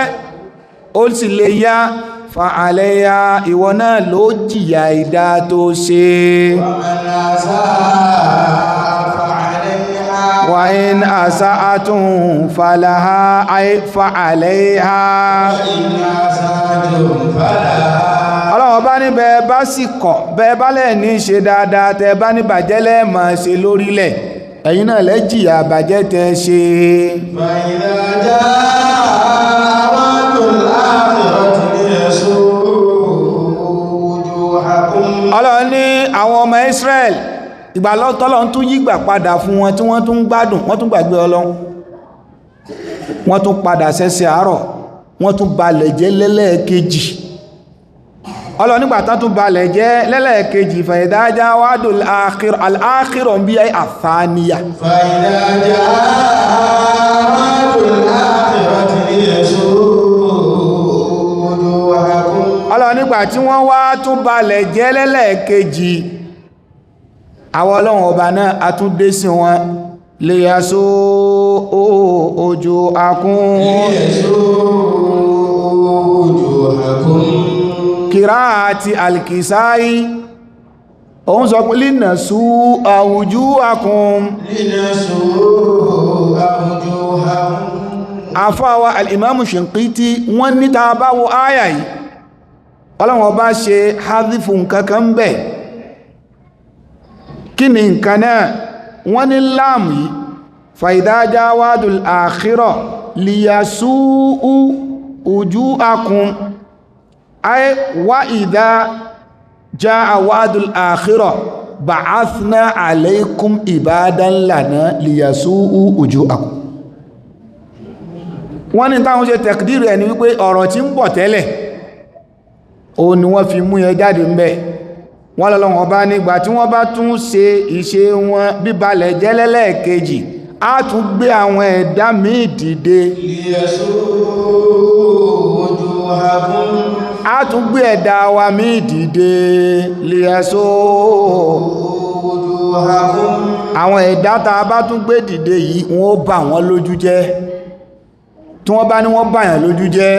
ó sì lè yá fa àlẹ́yà ìwọ náà ló jìyà ìdá tó ṣe wa in asa'atun falaha ay fa àlẹ́yà ọlọ́wọ́ bá ní bẹ́ẹ̀ bá sì kọ̀ bẹ́ẹ̀ bá lẹ̀ ní ṣe dáadáa tẹ́ bá ní bàjẹ́ lẹ́ẹ̀mọ̀ ṣe lórílẹ̀ ẹ̀yin náà lẹ́ jìyà bàjẹ́ tẹ́ ṣe ọlọ́run ní àwọn ọmọ Israel ìgbàlọ́tọ́lọ́ tún yígbà padà fún wọn tí wọ́n tún gbádùn wọ́n tún gbàgbé Ọlọ́run wọ́n tún padà sẹ́sẹ̀ àárọ̀ wọ́n tún balẹ̀ jẹ́ lẹ́lẹ́ẹ̀kejì Ọlọ́run nígbà tán tún balẹ̀ jẹ́ lẹ́lẹ́ẹ̀kejì fàyẹ̀dájá wádùn al-akhirah bí i àfáníyà Ọlọ́run nígbà tí wọ́n wá tún balẹ̀ jẹ́ lẹ́lẹ́ẹ̀kejì àwọn Ọlọ́run ọba náà a tún dé sí wọn lè yàsó ojú akún kìrá àti alkìsáyí òun sọ pé línàsú àwùjú akún àfáwà al'imamu Shinqiti wọ́n ní ta bá wo áyà yìí Ọlọ́run ọba ṣe hadhifu nǹkankan bẹ̀ kí ni nǹkan náà wọ́n ní láàmù yìí fàìdájá wádùl àkhírọ̀ liyasú ojú akun ay wa ìdá já wádùl àkhírọ̀ ba'athna alaykum ibadan lana liyasú ojú akun wọ́n ní táwọn ṣe tẹ̀kìdìrì ẹni wípé ọ̀rọ̀ tí ń bọ̀ tẹ́lẹ̀ ó ní wọ́n fi mú yẹn jáde ń bẹ̀ wọ́n lọ́lọ́wọ́ bá nígbà tí wọ́n bá tún ṣe ìṣe wọn bíbalẹ̀ jẹ́lẹ́lẹ́ẹ̀kejì á tún gbé àwọn ẹ̀dá míì dìde á tún gbé ẹ̀dá wa míì dìde liyasó àwọn ẹ̀dá tá a bá tún gbé dìde yìí wọ́n bà wọ́n lójú jẹ́ tí wọ́n bá ní wọ́n bàyàn lójú jẹ́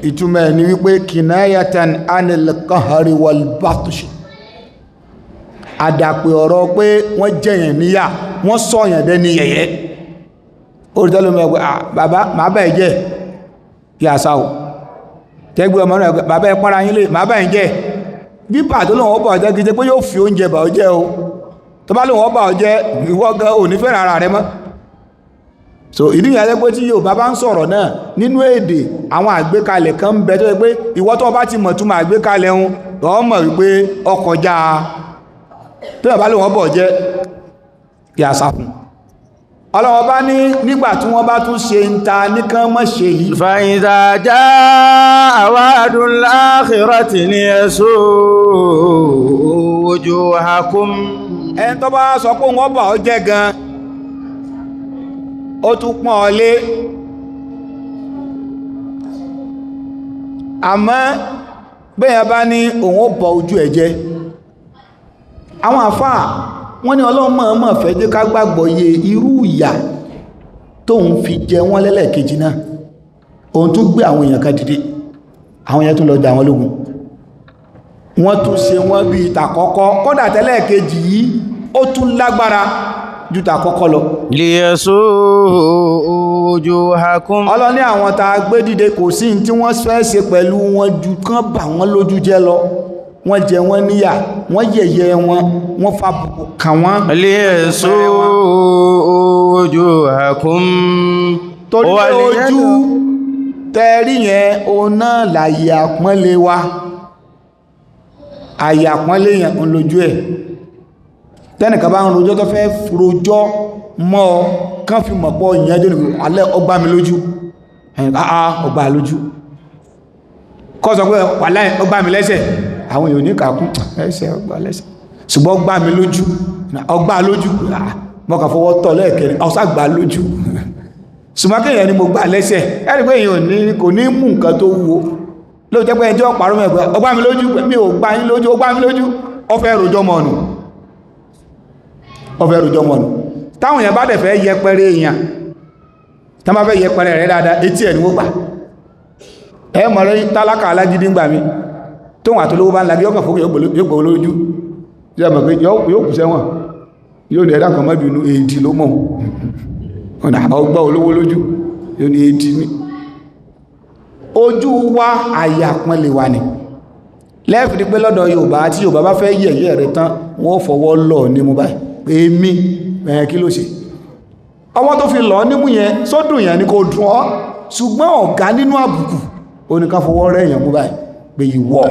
ìtumọ̀ ẹ̀ ni wípé kinayatan anil qahri wal batshi àdàpè ọ̀rọ̀ pé wọ́n jẹ̀yàn níyà wọ́n sọ̀yàn dẹ́ ní yẹ̀yẹ́ orítẹ́lómi ẹgbẹ́ bàbá máa bá ẹ̀ jẹ́ kí a sáwò tẹ́gbẹ́ ọmọ náà bàbá ẹ̀ pọ́nra yín lè máa bá ẹ̀ jẹ́ bí pàtó lóun ọba ọjẹ́ gidi pé yóò fi oúnjẹ bà ọjẹ́ o tó bá lóun ọba ọjẹ́ ìwọ gan ò ní fẹ́ràn ara rẹ mọ́ so ìdí ìyàjẹ́ pé tí Yorùbá bá ń sọ̀rọ̀ náà nínú èdè àwọn àgbékalẹ̀ kan ń bẹ tó yẹ pé ìwọ tó bá ti mọ̀ túnmọ̀ àgbékalẹ̀ ń lọ́mọ̀ wípé ọkọjá tó yẹ bá lóun ọba ọjẹ́ kí a sá fún Ọlọ́run bá ní nígbà tí wọ́n bá tún ṣe ń ta nìkan mọ́ ṣe yìí fa idha jaa wa'dul akhirati liyasū wujuhakum ẹni tó bá sọ pé wọ́n bà ọ́ jẹ́ gan ó tún pọ́n ọ lé àmọ́ bẹ́yàn bá ní òun ó bọ ojú ẹ̀ jẹ́ àwọn àfáà wọ́n ní Ọlọ́run mọ̀ọ́mọ̀ fẹ́ jẹ́ ká gbàgbọ́ yé irú ìyà tóun fi jẹ wọ́n lẹ́lẹ́kejì náà òun tún gbé àwọn èèyàn kan dìde àwọn èèyàn tún lọ jà wọ́n lógun wọ́n tún ṣe wọ́n bí ìtàkọ́kọ́ kódà tẹ́lẹ̀kejì yìí ó tún lágbára ju tàkọ́kọ́ lọ liyasū wujuhakum Ọlọ́run ní àwọn tá a gbé dìde kò sí tí wọ́n fẹ́ ṣe pẹ̀lú wọn ju kán bà wọ́n lójú jẹ́ lọ wọ́n jẹ wọ́n níyà wọ́n yẹ̀yẹ́ wọ́n fàbùkù kàn wọ́n liyasū wujuhakum torí ojú tẹ́rí yẹn òun náà láyé àpọ́nlé wa àyè àpọ́nlé yẹn ń lójú ẹ̀ tẹ́nìkan bá ń rojọ́ tó fẹ́ rojọ́ mọ́ ọ kán fi mọ̀ pọ̀ ìyẹn jẹ́ nìkan alẹ́ ọgbà mi lójú ọgbà lójú kọ́ sọ pé wàláhì ọgbà mi lẹ́sẹ̀ àwọn èèyàn ní kàkún ẹsẹ̀ ọgbà lẹ́sẹ̀ ṣùgbọ́n gbá mi lójú ọgbà lójú mọ́kàn fọwọ́ tọ́ lẹ́ẹ̀kẹrin ọ̀sàgbà lójú ṣùgbọ́n kéèyàn ni mo gbà lẹ́sẹ̀ ẹ̀rí pé èèyàn kò ní mú nǹkan tó wúwo ló jẹ́ pé ẹjọ́ pàrọ̀ mẹ́gbẹ́ ọgbà mi lójú mi ò gbá yín lójú ọgbà mi lójú ọfẹ́ rojọ́ mọ̀nù táwọn èèyàn bá dẹ̀ fẹ́ yẹpẹrẹ èèyàn tá bá fẹ́ yẹpẹrẹ rẹ̀ dáadáa etí ẹ̀ ni wó gbà ẹ mọ̀ rẹ̀ tálákà alágídí gbà mí tóhun àtolówó bá ń lagí ọkàn fókè yóò gbò lójú yóò mọ̀ pé yóò kù sẹ́wọ̀n yóò ní ẹ̀dá kan mọ́bí inú èdì ló mọ̀ ọ̀nà ọgbà olówó lójú yóò ní èdì ní ojú wa àyàpọ̀nlẹ̀ wà ní lẹ́fìdí pé lọ́dọ̀ Yorùbá tí Yorùbá bá fẹ́ yẹ̀yẹ́ rẹ̀ tán wọ́n fọwọ́ lọ ní mú báyìí èmi kí ló ṣe ọwọ́ tó fi lọ nímú yẹn sódùn yẹn ni kò dùn ọ́ ṣùgbọ́n ọ̀gá nínú àbùkù oníkan fọwọ́ rẹ̀ èèyàn mú báyìí pé ìwọ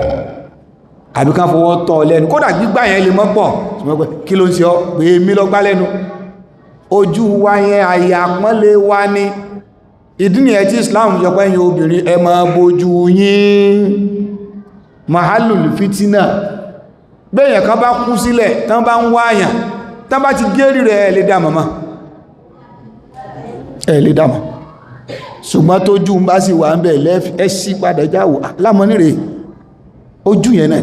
àbí kan fọwọ́ tọ́ lẹ́nu kódà gbígbà yẹn lè mọ́ pọ̀ ṣùgbọ́n pé kí ló ń ṣe ọ́ pé èmi lọ gbá lẹ́nu ojú wa yẹn àyà pọ́nlé wa ní ìdí nìyẹn tí Islam sọ pé ẹ̀yin obìnrin ẹ máa bojú yín mahalul fitina bẹ́yẹn kan bá kú sílẹ̀ tán bá ń wáyàn tán bá ti gẹ́rì rẹ̀ ẹ̀ lè dámọ̀ ṣùgbọ́n tó jú ń bá sì wà ń bẹ̀ ẹ sí padà jáwò lámọ́ nírè ojú yẹn náà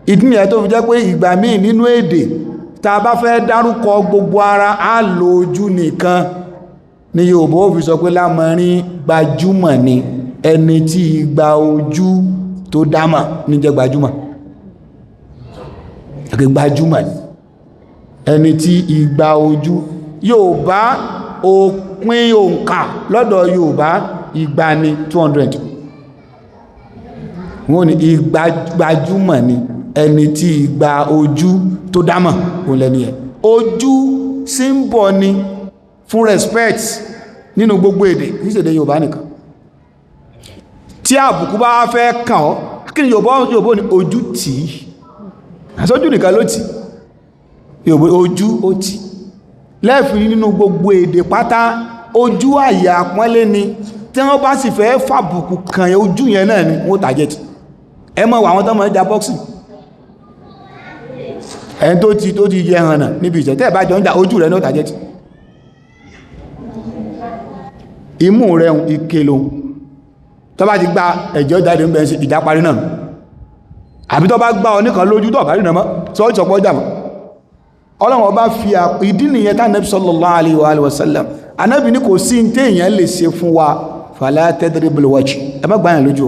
ìdí nìyẹn tó fi jẹ́ pé ìgbà míì nínú èdè tá a bá fẹ́ dárúkọ gbogbo ara á lo ojú nìkan ní Yorùbá ó fi sọ pé lámọ̀rin gbajúmọ̀ ni ẹni tí ìgbà ojú tó dámọ̀ ní jẹ́ gbajúmọ̀ gbajúmọ̀ ni ẹni tí ìgbà ojú Yorùbá òpin òǹkà lọ́dọ̀ Yorùbá ìgbà ni 200 wọ́n ní ìgbàjúmọ̀ ni ẹni tí ìgbà ojú tó dámọ̀ òun lẹ́ni ẹ̀ ojú símbọ̀ ni fún respect nínú gbogbo èdè níṣèdè Yorùbá nìkan tí àbùkù bá fẹ́ kàn ọ́ kí ni Yorùbá ní ojú tì í àsójú nìkan ló tì Yorùbá ojú ó tì lẹ́ẹ̀fì nínú gbogbo èdè pátá ojú àyà àpọ́nlé ni tí wọ́n bá sì fẹ́ fàbùkù kàn ojú yẹn náà ni wọ́n tàjẹ́tì ẹ mọ̀ àwọn tó mọ̀ ẹja bọ́ksì ẹni tó ti yẹ hànà níbi ìṣẹ́ tẹ́ bá jọ ń jà ojú rẹ̀ ní ó tàjẹ́tì imú rẹ̀ ìkèlò tó bá ti gba ẹ̀jọ́ jáde ń bẹ̀ẹ́ sí ìdáparí náà àbí tó bá gbá ọ nìkan lójú tó bá rí nàmọ́ sọ ìṣọ̀pọ̀ jàmọ́ Ọlọ́run ọba fi ìdí nìyẹn tá Ànábì sallallahu alaihi wa sallam Ànábì ní kò sí tí èèyàn lè ṣe fún wa fala tadribul wajh ẹ má gbáyàn lójú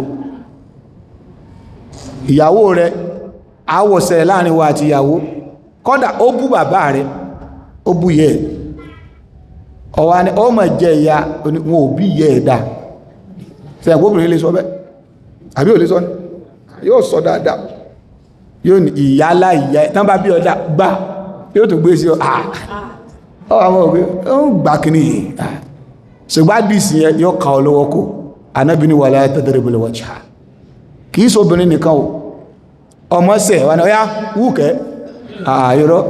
ìyàwó rẹ̀ àwọ̀sẹ̀ láàrin wa àti ìyàwó kọ́dà ó bú bàbá rẹ̀ ó bú yẹ ọwá ni ó mọ̀ jẹ ìyá wọn ò bí yẹ ẹ̀dá sẹ́yìnkóbìnrin lè sọ bẹ́ àbí ò lè sọ ní yóò sọ dáadáa yóò ní ìyálà ìyá tán bá bí ọjà gbá yóò tó gbé sí àwọn òbí ó ń gbà kìíní yìí ṣùgbọ́n àdìsí yẹn yóò kà ọ lọ́wọ́ kó Ànábì ní wala tadribul wajha kìí sóbìnrin nìkan o ọmọọsẹ̀ wà náà ya wúkẹ́ ààyọ́rọ́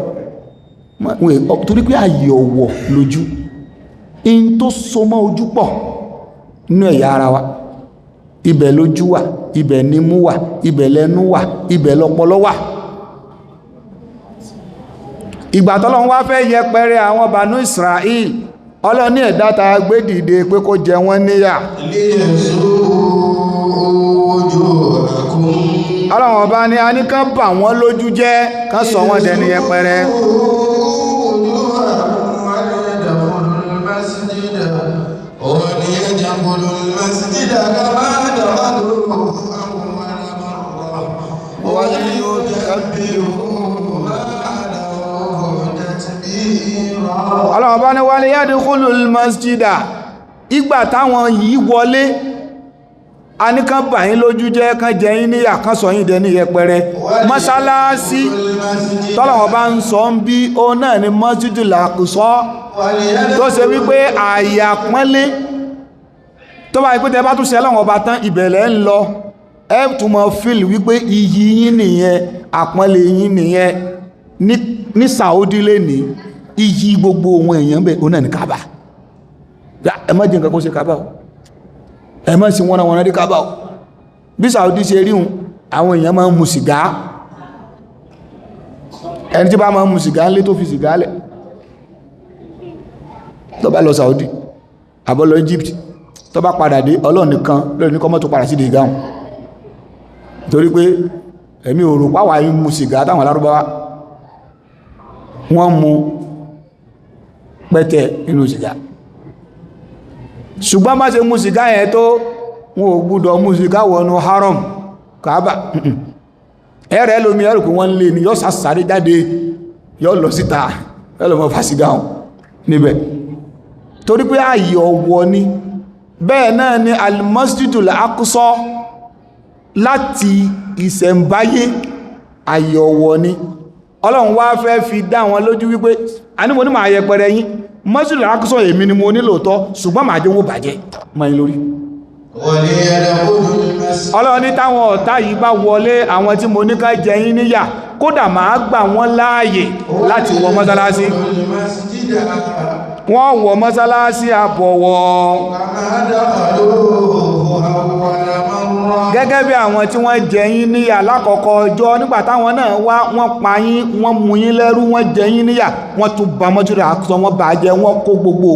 torí pé ààyè ọ̀wọ̀ lójú in tó so mọ́ ojú pọ̀ nínú ẹ̀yà ara wa ibẹ̀ lójú wà ibẹ̀ nímú wà ibẹ̀ lẹ́nu wà ibẹ̀ lọ́pọlọ wà ìgbà tọ́lọ́run wá fẹ́ yẹpẹrẹ àwọn Banu Israel ọlọ́ní ẹ̀dá ta gbé dìde pé kó jẹ wọ́n níyà ọlọ́run ọba ni a ní kán bà wọ́n lójú jẹ́ kán sọ wọ́n dẹni yẹpẹrẹ ọlọ́run ọba ni wal yadkhulul masjida ìgbà táwọn yìí wọlé a ní kán bà yín lójú jẹ́ kán jẹ yín níyà kán sọ yín dẹni yẹpẹrẹ mọ́sálásí tọ́lọ̀wọ́ bá ń sọ ń bí ó náà ni Masjidul Aqsa tó ṣe wípé àyà pọ́nlé tó bá ipé tẹ bá tún ṣe lọ́wọ́ bá tán ìbẹ̀lẹ̀ ń lọ ẹ tún mọ́ fíl wípé iyì yín nìyẹn àpọ́nlé yín nìyẹn ní Saudi lè ní iyì gbogbo ohun èèyàn bẹ̀ ó náà ní Kaaba ẹ má jẹ́ nǹkan kó ṣe Kaaba o ẹ má sí wọ́n rí Kaaba o bí Saudi ṣe ríhun àwọn èèyàn máa ń mu sìgá ẹni tí bá máa ń mu sìgá lé tó fi sìgá lẹ̀ tó bá lọ Saudi àbọ́ lọ Egypt tó bá padà dé Ọlọ́run nìkan lórí ní kọ́mọ́ tó padà sí ìdáhùn torí pé ẹ̀mí òrò páwà yí mu sìgá táwọn alárúbáwá wọ́n mu pẹ́tẹ̀ inú sìgá ṣùgbọ́n bá ṣe mu sìgá yẹn tó wọn ò gbọ́dọ̀ mu sìgá wọnú haram Kaaba ẹ̀rẹ́ lómi ẹ̀rù kí wọ́n lè ní yọ́ sàsàrí jáde yọ́ lọ síta ẹlọ́mọ̀ fásígá níbẹ̀ torí pé ààyè ọ̀wọ̀ ni bẹ́ẹ̀ náà ni al-Masjidul Aqsa láti ìṣẹ̀mbáyé ààyè ọ̀wọ̀ ni Ọlọ́run wá fẹ́ fi dá wọn lójú wípé a ní mo ní máa yẹpẹrẹ yín Masjidul Aqsa èmi ni mo ní lóòótọ́ ṣùgbọ́n màá jẹ́ wó bàjẹ́ mọ́ yín lórí Ọlọ́run ní táwọn ọ̀tá yìí bá wọlé àwọn tí mo ní ká jẹ yín níyà kódà máa gbà wọ́n láàyè láti wọ mọ́sálásí wọ́n wọ mọ́sálásí àbọ̀wọ̀ gẹ́gẹ́ bí àwọn tí wọ́n jẹ yín níyà lákọ̀ọ́kọ́ ọjọ́ nígbà táwọn náà wá wọ́n pa yín wọ́n mú yín lẹ́rú wọ́n jẹ yín níyà wọ́n tún bà Masjidul Aqsa wọ́n bàjẹ́ wọ́n kó gbogbo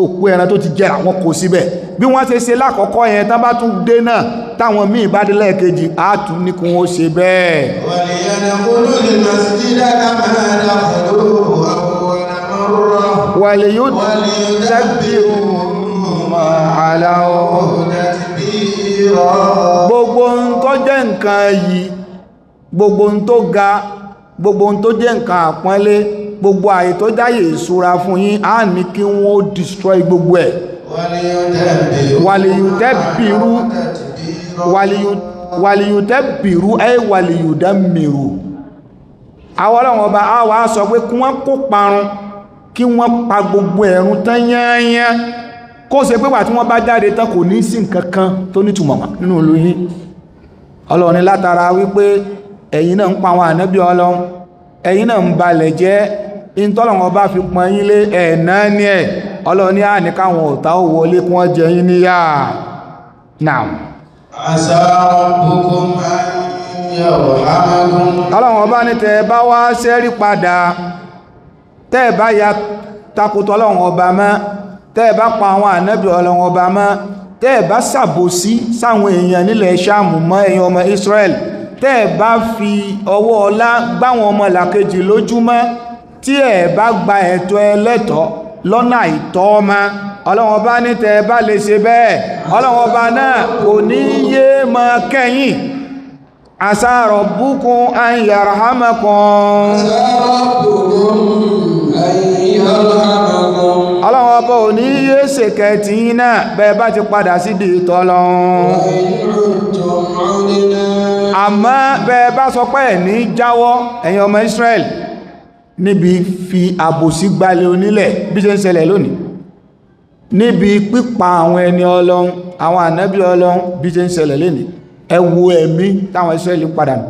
òkú ẹran tó ti jẹ́ra wọ́n kó síbẹ̀ bí wọ́n ṣe lákọ̀ọ́kọ́ yẹn tán bá tún dé náà táwọn míì bá dé lẹ́ẹ̀kejì á tún ní kí wọ́n ṣe bẹ́ẹ̀ wàlẹ̀ yóò tẹ́bìrù gbogbo ohun tó jẹ́ nǹkan yìí gbogbo ohun tó ga gbogbo ohun tó jẹ́ nǹkan àpọ́nlé gbogbo àyè tó jáyè ìṣúra fún yín á ní kí wọ́n destroy gbogbo ẹ̀ wàlìyùtẹ́bìrú ẹ́ wàlìyùdámìrú àwọn Ọlọ́run ọba á wá sọ pé kí wọ́n kó parun kí wọ́n pa gbogbo ẹ̀rùn tán yányán kó ṣe pé wà tí wọ́n bá jáde tán kò ní sí nǹkankan tó nítumọ̀ nínú olóyìn Ọlọ́run ní látara wípé ẹ̀yin náà ń pa àwọn ànábì Ọlọ́run ẹ̀yin náà ń balẹ̀ jẹ́ ìntọ́lọ̀wọ̀n ọba fi pọn yín lé ẹ̀ẹ̀ná ní ẹ̀ Ọlọ́run ní àní káwọn ọ̀tá ó wọlé kí wọ́n jẹ yín níyà náà Asa rabbukum an yarhamakum Ọlọ́run ọba ní tẹ́ bá wá sẹ́rí padà tẹ́ bá ya takòtò Ọlọ́run ọba mọ́ tẹ́ bá pa àwọn ànábì Ọlọ́run ọba mọ́ tẹ́ bá ṣàbòsí sáwọn èèyàn nílẹ̀ Ṣáàmù mọ́ ẹ̀yin ọmọ Israel tẹ́ bá fi ọwọ́ ọlá gbáwọn ọmọ làkejì lójúmọ́ tí ẹ bá gba ẹ̀tọ́ ẹlẹ́tọ́ lọ́nà àìtọ́ ọmọ Ọlọ́run ọba ní tẹ́ bá lè ṣe bẹ́ẹ̀ Ọlọ́run ọba náà kò ní yé mọ́ kẹ́yìn Asa rabbukum an yarhamakum Ọlọ́run ọba ò ní yé ṣèkẹtì náà bẹ́ẹ̀ bá ti padà sí di ìtọ́lọ́run àmọ́ bẹ́ẹ̀ bá sọ pé ní jáwọ́ ẹ̀yin ọmọ Israel níbi fi àbòsí gbalẹ̀ onílẹ̀ bí ṣe ń ṣẹlẹ̀ lónìí níbi pípa àwọn ẹni Ọlọ́run àwọn ànábì Ọlọ́run bí ṣe ń ṣẹlẹ̀ lónìí ẹ wo ẹ̀mí táwọn Israẹli padà nù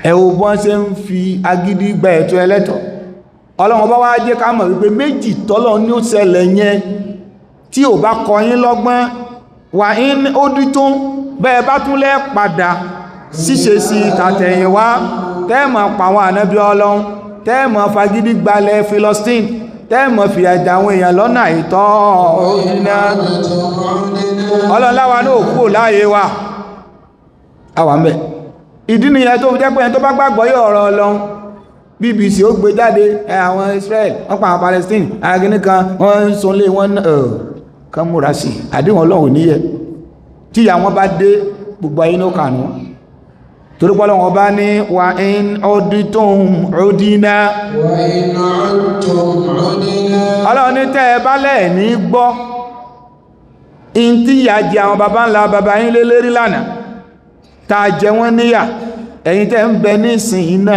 ẹ wo bọ́n ṣe ń fi agídí gba ẹ̀tọ́ ẹlẹ́tọ̀ Ọlọ́run bá wá jẹ́ ká mọ̀ wípé méjì tọ́lọ̀ ní ó ṣẹlẹ̀ yẹn tí ò bá kọ yín lọ́gbọ́n wà ní ó dí tó bẹ́ẹ̀ bá tún lẹ́ padà ṣíṣe sí tàtẹ̀yìnwá tẹ́ẹ̀mọ̀ pàwọn ànábí Ọlọ́run tẹ́ẹ̀mọ̀ fagídí gbalẹ̀ Philistine tẹ́ẹ̀mọ̀ fi ẹ̀dà àwọn èèyàn lọ́nà ìtọ́ òdínà ọlọ́láwa náà kú láàyè wa àwà mẹ́ ìdí nìyẹn tó jẹ́ pé ẹni tó bá gbàgbọ́ yóò ọ̀rọ̀ Ọlọ́run BBC ó gbé jáde àwọn Israel wọ́n pa àwọn Palestine agini kan wọ́n ń sunlé wọn kan múra sí àdéhùn Ọlọ́run níyẹ tí ìyà wọn bá dé gbogbo ayé ní ó kànú torí pé Ọlọ́run bá ní wà in ọdítún ọdínà Ọlọ́run ní tẹ́ ẹ bá lẹ́ẹ̀ ní gbọ́ in tí ìyà jẹ àwọn baba ńlá baba yín lé lérí lánàá ta jẹ wọ́n níyà ẹ̀yin tẹ́ ń bẹ ní ìsìn iná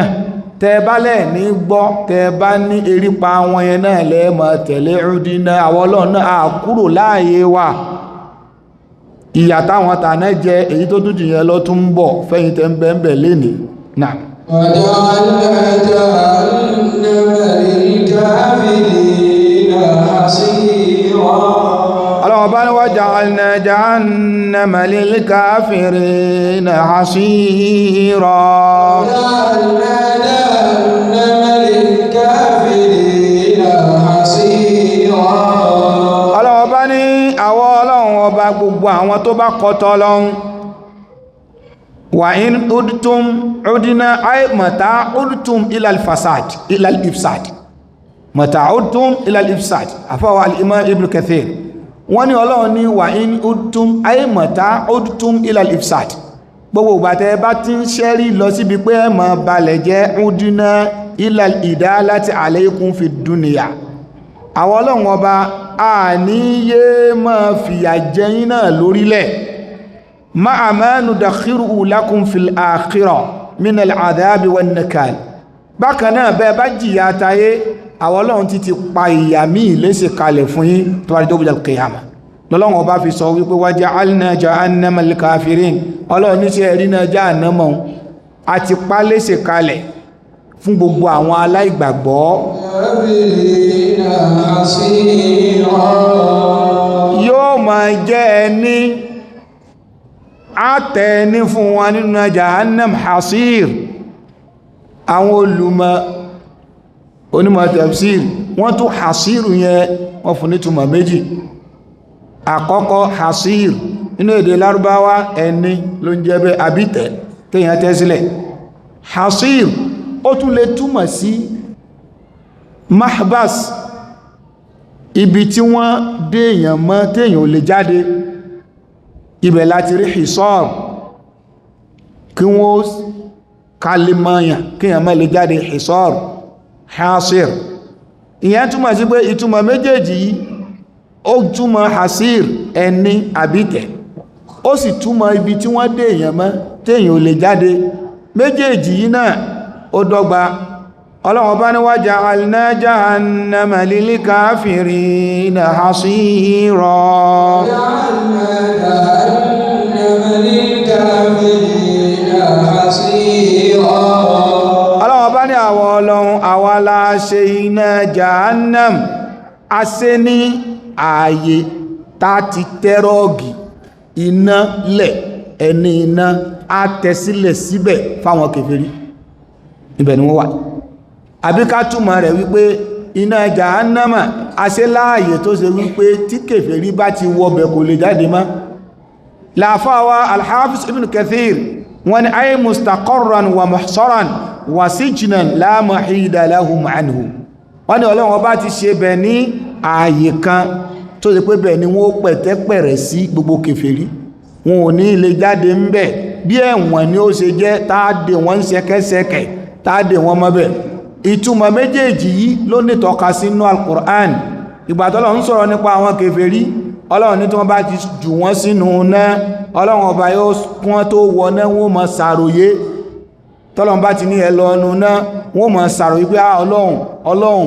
tẹ́ bá lẹ́ẹ̀ ní gbọ́ tẹ́ bá ní erípa wọn yẹn náà lẹ́ẹ̀mọ̀ tẹ̀lé ọdínà àwọn Ọlọ́run náà àkúrò láàyè wa ìyà táwọn tàná jẹ èyí tó dúdú yẹn lọ tún ń bọ̀ fẹ́yìn tẹ́ ń bẹ ń bẹ lénìí náà ọlọ́wọ́n bá ní wa ja'alna جهنم للكافرين حصيرا وجعلنا جهنم للكافرين حصيرا. ọlọ́run ọba ní àwọ ọlọ́run ọba gbogbo àwọn tó bá kọtọ lọ́run wà in udtum udina ay mata udtum ilal fasad ilal ifsad mata udtum ilal ifsad afọwà al-imam ibn kathir wọ́n ní ọlọ́run ní wà in udtum ay mata udtum ilal ifsad gbogbo ìgbàtẹ́ bá ti ń ṣẹ́rí lọ síbi pé ẹ má balẹ̀ jẹ́ udina ilal idalati alaykum fi dunya àwọn ọlọ́run ọba a ní yé máa fìyà jẹyìn náà lórílẹ̀ ma'a ma nudakhiru lakum fil akhirah min al-adhabi wan nakal bákan náà bẹ́ẹ̀ bá jìyà tayé àwọn ọlọ́run ti pa ìyà míì léṣe kalẹ̀ fún yín tó bá di tó bùjá kìyàmà lọ́lọ́run ọba fi sọ wípé waja'alna jahannama lil kafirin ọlọ́run ní ṣe ẹ̀rí náà jahannama àti pa léṣe kalẹ̀ fún gbogbo àwọn aláìgbàgbọ́ yóò máa jẹ́ ẹni àtẹni fún wọn nínú jahannam hasir àwọn olùmọ̀ onímọ̀ tafsir wọ́n tún hasir yẹn wọ́n fún nítumọ̀ méjì àkọ́kọ́ hasir nínú èdè lárúbáwá ẹni ló ń jẹ́ bẹ́ àbítẹ̀ téèyàn tẹ́ sílẹ̀ hasir ó tún lè túmọ̀ sí mahbas ibi tí wọ́n dé èèyàn mọ́ téèyàn ò lè jáde ibẹ̀ láti rí hisar kí wọ́n kalimọ́yàn kíyàn má lè jáde hisar hasir ìyẹn túmọ̀ sí pé ìtumọ̀ méjèèjì yìí ó túmọ̀ hasir ẹni àbítẹ̀ ó sì túmọ̀ ibi tí wọ́n dé èèyàn mọ́ téèyàn ò lè jáde méjèèjì yìí náà ó dọ́gba ọlọ́run bá ní waja'alna jahannama lil kafirina hasira ọlọ́run bá ní àwọn ọlọ́run àwa la ṣe iná jahannam a ṣe ní ààyè tá ti tẹ́rọ̀gì iná lẹ̀ ẹni iná a tẹ̀sílẹ̀ síbẹ̀ fáwọn kèfèrí ibẹ̀ ni wọ́n wà àbí ká túmọ̀ rẹ̀ wípé iná jahannama a ṣe láàyè tó ṣe wípé tí kèfèrí bá ti wọbẹ̀ kò lè jáde mọ́ láàfáwà al-Hafiz ibn Kathir wọ́n ní ay mustaqarran wa muhsaran wa sijnan la mahida lahum anhu wọ́n ní Ọlọ́run bá ti ṣe bẹ̀ ní ààyè kan tó ṣe pé bẹ̀ ni wọ́n pẹ̀tẹ́pẹ̀rẹ̀ sí gbogbo kèfèrí wọn ò ní lè jáde ń bẹ̀ bí ẹ̀wọ̀n ni ó ṣe jẹ́ táàdé wọn ṣẹ̀kẹ̀ṣẹ̀kẹ̀ táàdé wọn mọ́bẹ̀ ìtumọ̀ méjèèjì yìí ló ní tọ́ka sínú al-Qur'an ìgbà tọ́lọ̀ ń sọ̀rọ̀ nípa àwọn kèfèrí Ọlọ́run ní tí wọ́n bá ti jù wọ́n sínú náà Ọlọ́run ọba yóò kún tó wọ náà wọ́n mọ̀ sàròyé tọ́lọ́run bá ti ní ẹ lọ ọnu náà wọ́n mọ̀ sàròyé pé Ọlọ́run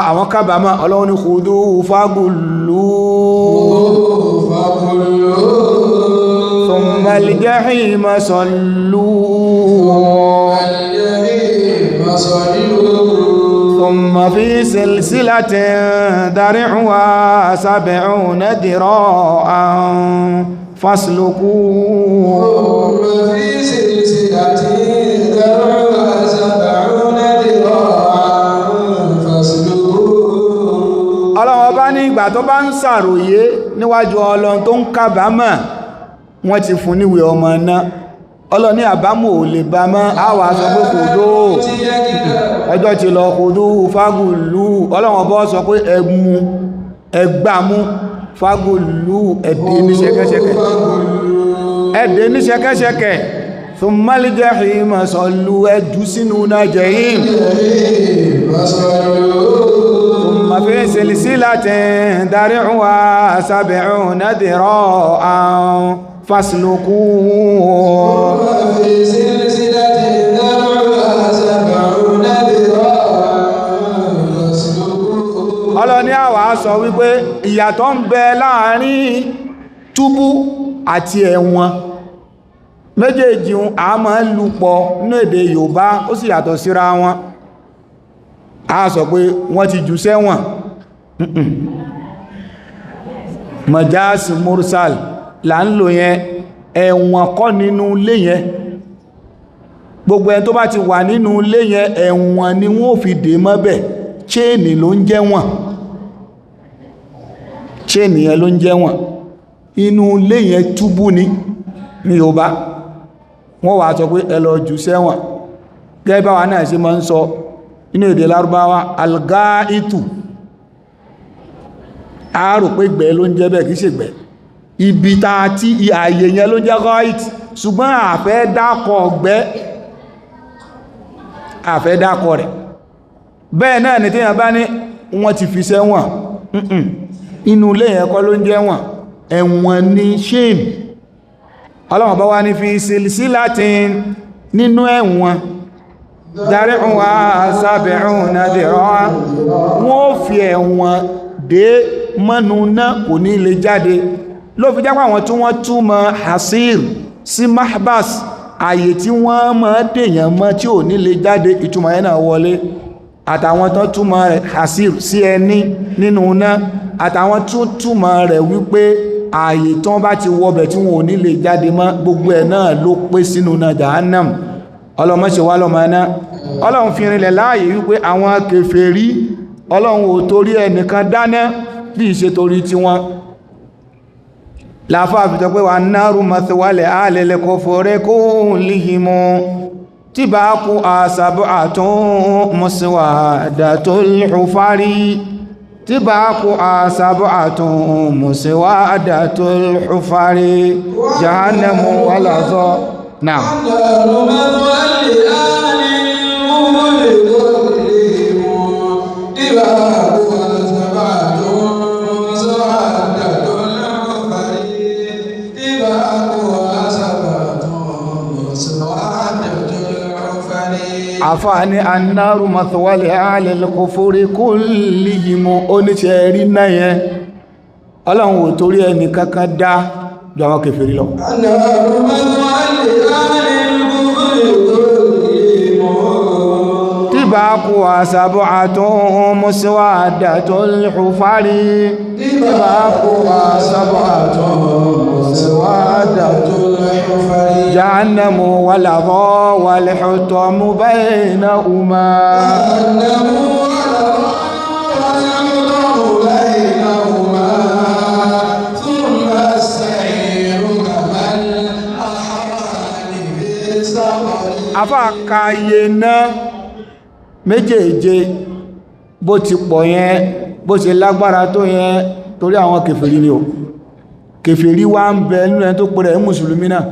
àwọn kábàámọ̀ Ọlọ́run ní khudhu fagullu thumma al-jahima sallu ثم في سلسلة درعها 70 ذراعا فاسلكوه ثم في سلسلة درعها 70 ذراعا فاسلكوه Ọlọ́run ọba ní ìgbà tó bá ń ṣàròyé níwájú Ọlọ́run tó ń kábàámọ̀ wọ́n ti fún níwèé ọmọ náà Ọlọ́run ní àbámọ̀ ò lè bá mọ́ àwà sọ pé kòdó ọjọ́ ti lọ kòdó fagùlù Ọlọ́run ọbọ̀ sọ pé ẹgbàmú fagùlù ẹ̀dẹ̀ ní ṣẹ̀kẹ̀ṣẹ̀kẹ̀ thumma al-jahima sallu ẹjù sínú náà jahim thumma fi silsilatin dar'uha 70 dhira'an فاسلكوه في سلسلة ذرعها 70 ذراعا فاسلكوه Ọlọ́ni àwa sọ wípé ìyàtọ̀ ń bẹ láàrin túbú àti ẹ̀wọ̀n méjèèjì a máa ń lùpọ̀ ní èdè Yorùbá ó sì yàtọ̀ síra wọn a sọ pé wọ́n ti jù sẹ́wọ̀n majasi mursal là ń lò yẹn ẹ̀wọ̀n kọ́ nínú ilé yẹn gbogbo ẹni tó bá ti wà nínú ilé yẹn ẹ̀wọ̀n ni wọ́n fi dè mọ́bẹ̀ chain ló ń jẹ́ wọ̀n chain yẹn ló ń jẹ́ wọ̀n inú ilé yẹn túbú ni ní Yorùbá wọ́n wà sọ pé ẹ lọ jù sẹ́wọ̀n gẹ́gẹ́ báwa náà ṣe máa ń sọ inú èdè Lárúbáwá algaitu a rò pé gbẹ́ ló ń jẹ́ bẹ́ẹ̀ kìí ṣe gbẹ́ ibi ta tí ààyè yẹn ló ń jẹ́ gait ṣùgbọ́n àfẹ́ dákọ̀ gbẹ́ àfẹ́ dákọ̀ rẹ̀ bẹ́ẹ̀ náà ni tí yẹn bá ní wọ́n ti fi sẹ́wọ̀n inú ilé yẹn kọ́ ló ń jẹ́ wọ̀n ẹ̀wọ̀n ni shame ọlọ́wọ̀n bá wá ní fi silsilatin nínú ẹ̀wọ̀n darí'un wa sab'una dir'a wọ́n fi ẹ̀wọ̀n dé mọ́nu náà kò ní lè jáde ló fi jápá àwọn tí wọ́n túmọ̀ hasir sí mahbas àyè tí wọ́n mọ́ dèyàn mọ́ tí ò ní lè jáde ìtumọ̀ yẹn náà wọlé àtàwọn tó túmọ̀ rẹ̀ hasir sí ẹni nínú náà àtàwọn tó túmọ̀ rẹ̀ wípé ààyè tán bá ti wọbẹ̀ tí wọn ò ní lè jáde mọ́ gbogbo ẹ̀ náà ló pé sínú náà jahannam ọlọ́mọ́ṣe wá lọ́mọ náà ọlọ́run fi rinlẹ̀ láàyè wípé àwọn kèfèrí ọlọ́run ò torí ẹnìkan dáná bí i ṣe torí tí wọ́n láfáà fi tọ́ pé wà náàrù mathwal alil kufri kullihim tí bá kú sab'atun muswadatul hufari tí bá kú sab'atun muswadatul hufari jahannamu walazọ náà àfáàní annáru mathwal alil kufri kullihim oníṣẹ́ rí náà yẹn ọlọ́run ò torí ẹni kankan dá jọ àwọn kèfèrí lọ tíbákú sab'atun muswadatul hufari tíbákú sab'atun muswadatul hufari jahannamu walazọ walhutamu baynahuma afáàkàyè náà méjèèje bó ti pọ̀ yẹn bó ṣe lágbára tó yẹn torí àwọn kèfèrí ni o kèfèrí wá ń bẹ nínú ẹni tó pẹ̀rẹ̀ mùsùlùmí náà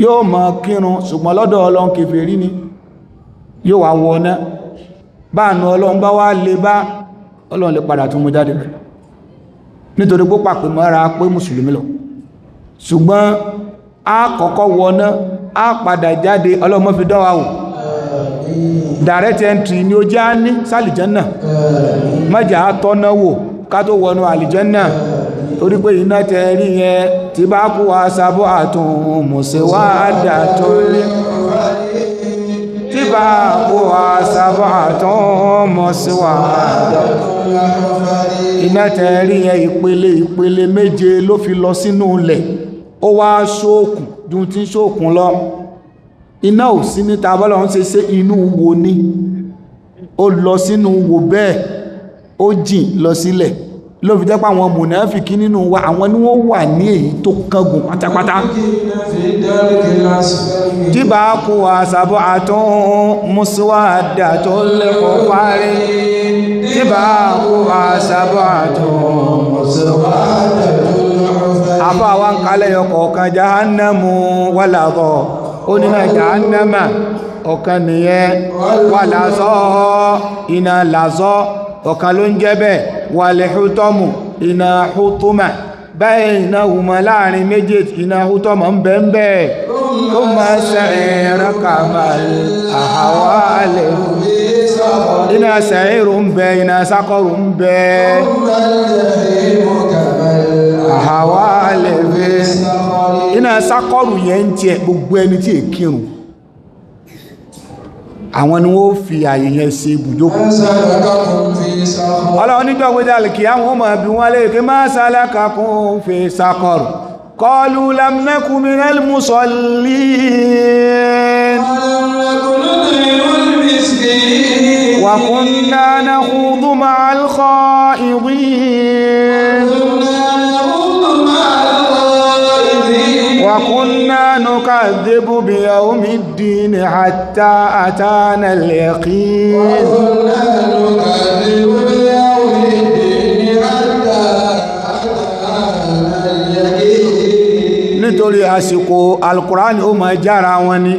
yóò máa kírun ṣùgbọ́n lọ́dọ̀ Ọlọ́run kèfèrí ni yóò wá wọná báànù Ọlọ́run bá wá lè bá Ọlọ́run lè padà tún mú jáde rẹ̀ nítorí pé pàpẹ mọ́ra pé mùsùlùmí lọ ṣùgbọ́n a kọ́kọ́ wọná a padà jáde Ọlọ́run má fi dánwà wò direct entry ni ó já ní sálìjẹ́nà májá tọ́ná wò ká tó wọnú àlìjẹ́nà torí pé iná tẹ́rí yẹn tí bá kú sab'atun muswadatul tí bá kú sab'atun muswadatul iná tẹ́rí yẹn ìpele méje ló fi lọ sínú ilẹ̀ ó wá ṣókùn dùn tí ṣókùn lọ iná ò sí níta bọ́lọ̀ ń ṣe inú wo ní ó lọ sínú wo bẹ́ẹ̀ ó jìn lọ sílẹ̀ ló fi jẹ́ pé àwọn mùnáfìkí nínú wa àwọn ni wọ́n wà ní èyí tó kángun pátápátá tí bá kú sab'atun muswadatul hufari tí bá kú sab'atun muswadatul hufari àbá wa ń kalẹ̀ ọkọ̀ọ̀kan jahannamu walazọ oníná jahannama ọ̀kan nìyẹn wà lázọ́ iná lázọ́ ọ̀kan ló ń jẹ́ bẹ́ẹ̀ wà lè hútọ́mù iná hútọ́mà báyìí iná hùmọ̀ láàrin méjèèjì iná hútọ́mù ń bẹ ń bẹ́ẹ̀ tó máa sẹ̀rẹ̀ kàmàlì àhàwà lè iná sẹ̀rẹ̀ ń bẹ iná sákọ̀rù ń bẹ àhàwà lè iná sákọ̀rù yẹn ń jẹ gbogbo ẹni tí èkírùn àwọn ni wọ́n fi àyè yẹn ṣe ibùjókòó ọlọ́run ní níjọ́ gbéjà lè kí àwọn ọmọ bí wọ́n lè kí ma salakakum fi saqar qalu lam naku minal musallin wa kunna nakhudu ma'al kha'idin wa kunna nukadhibu bi yawmiddin hatta atana al-yaqin nítorí àsìkò alkùránì ó máa jára wọn ni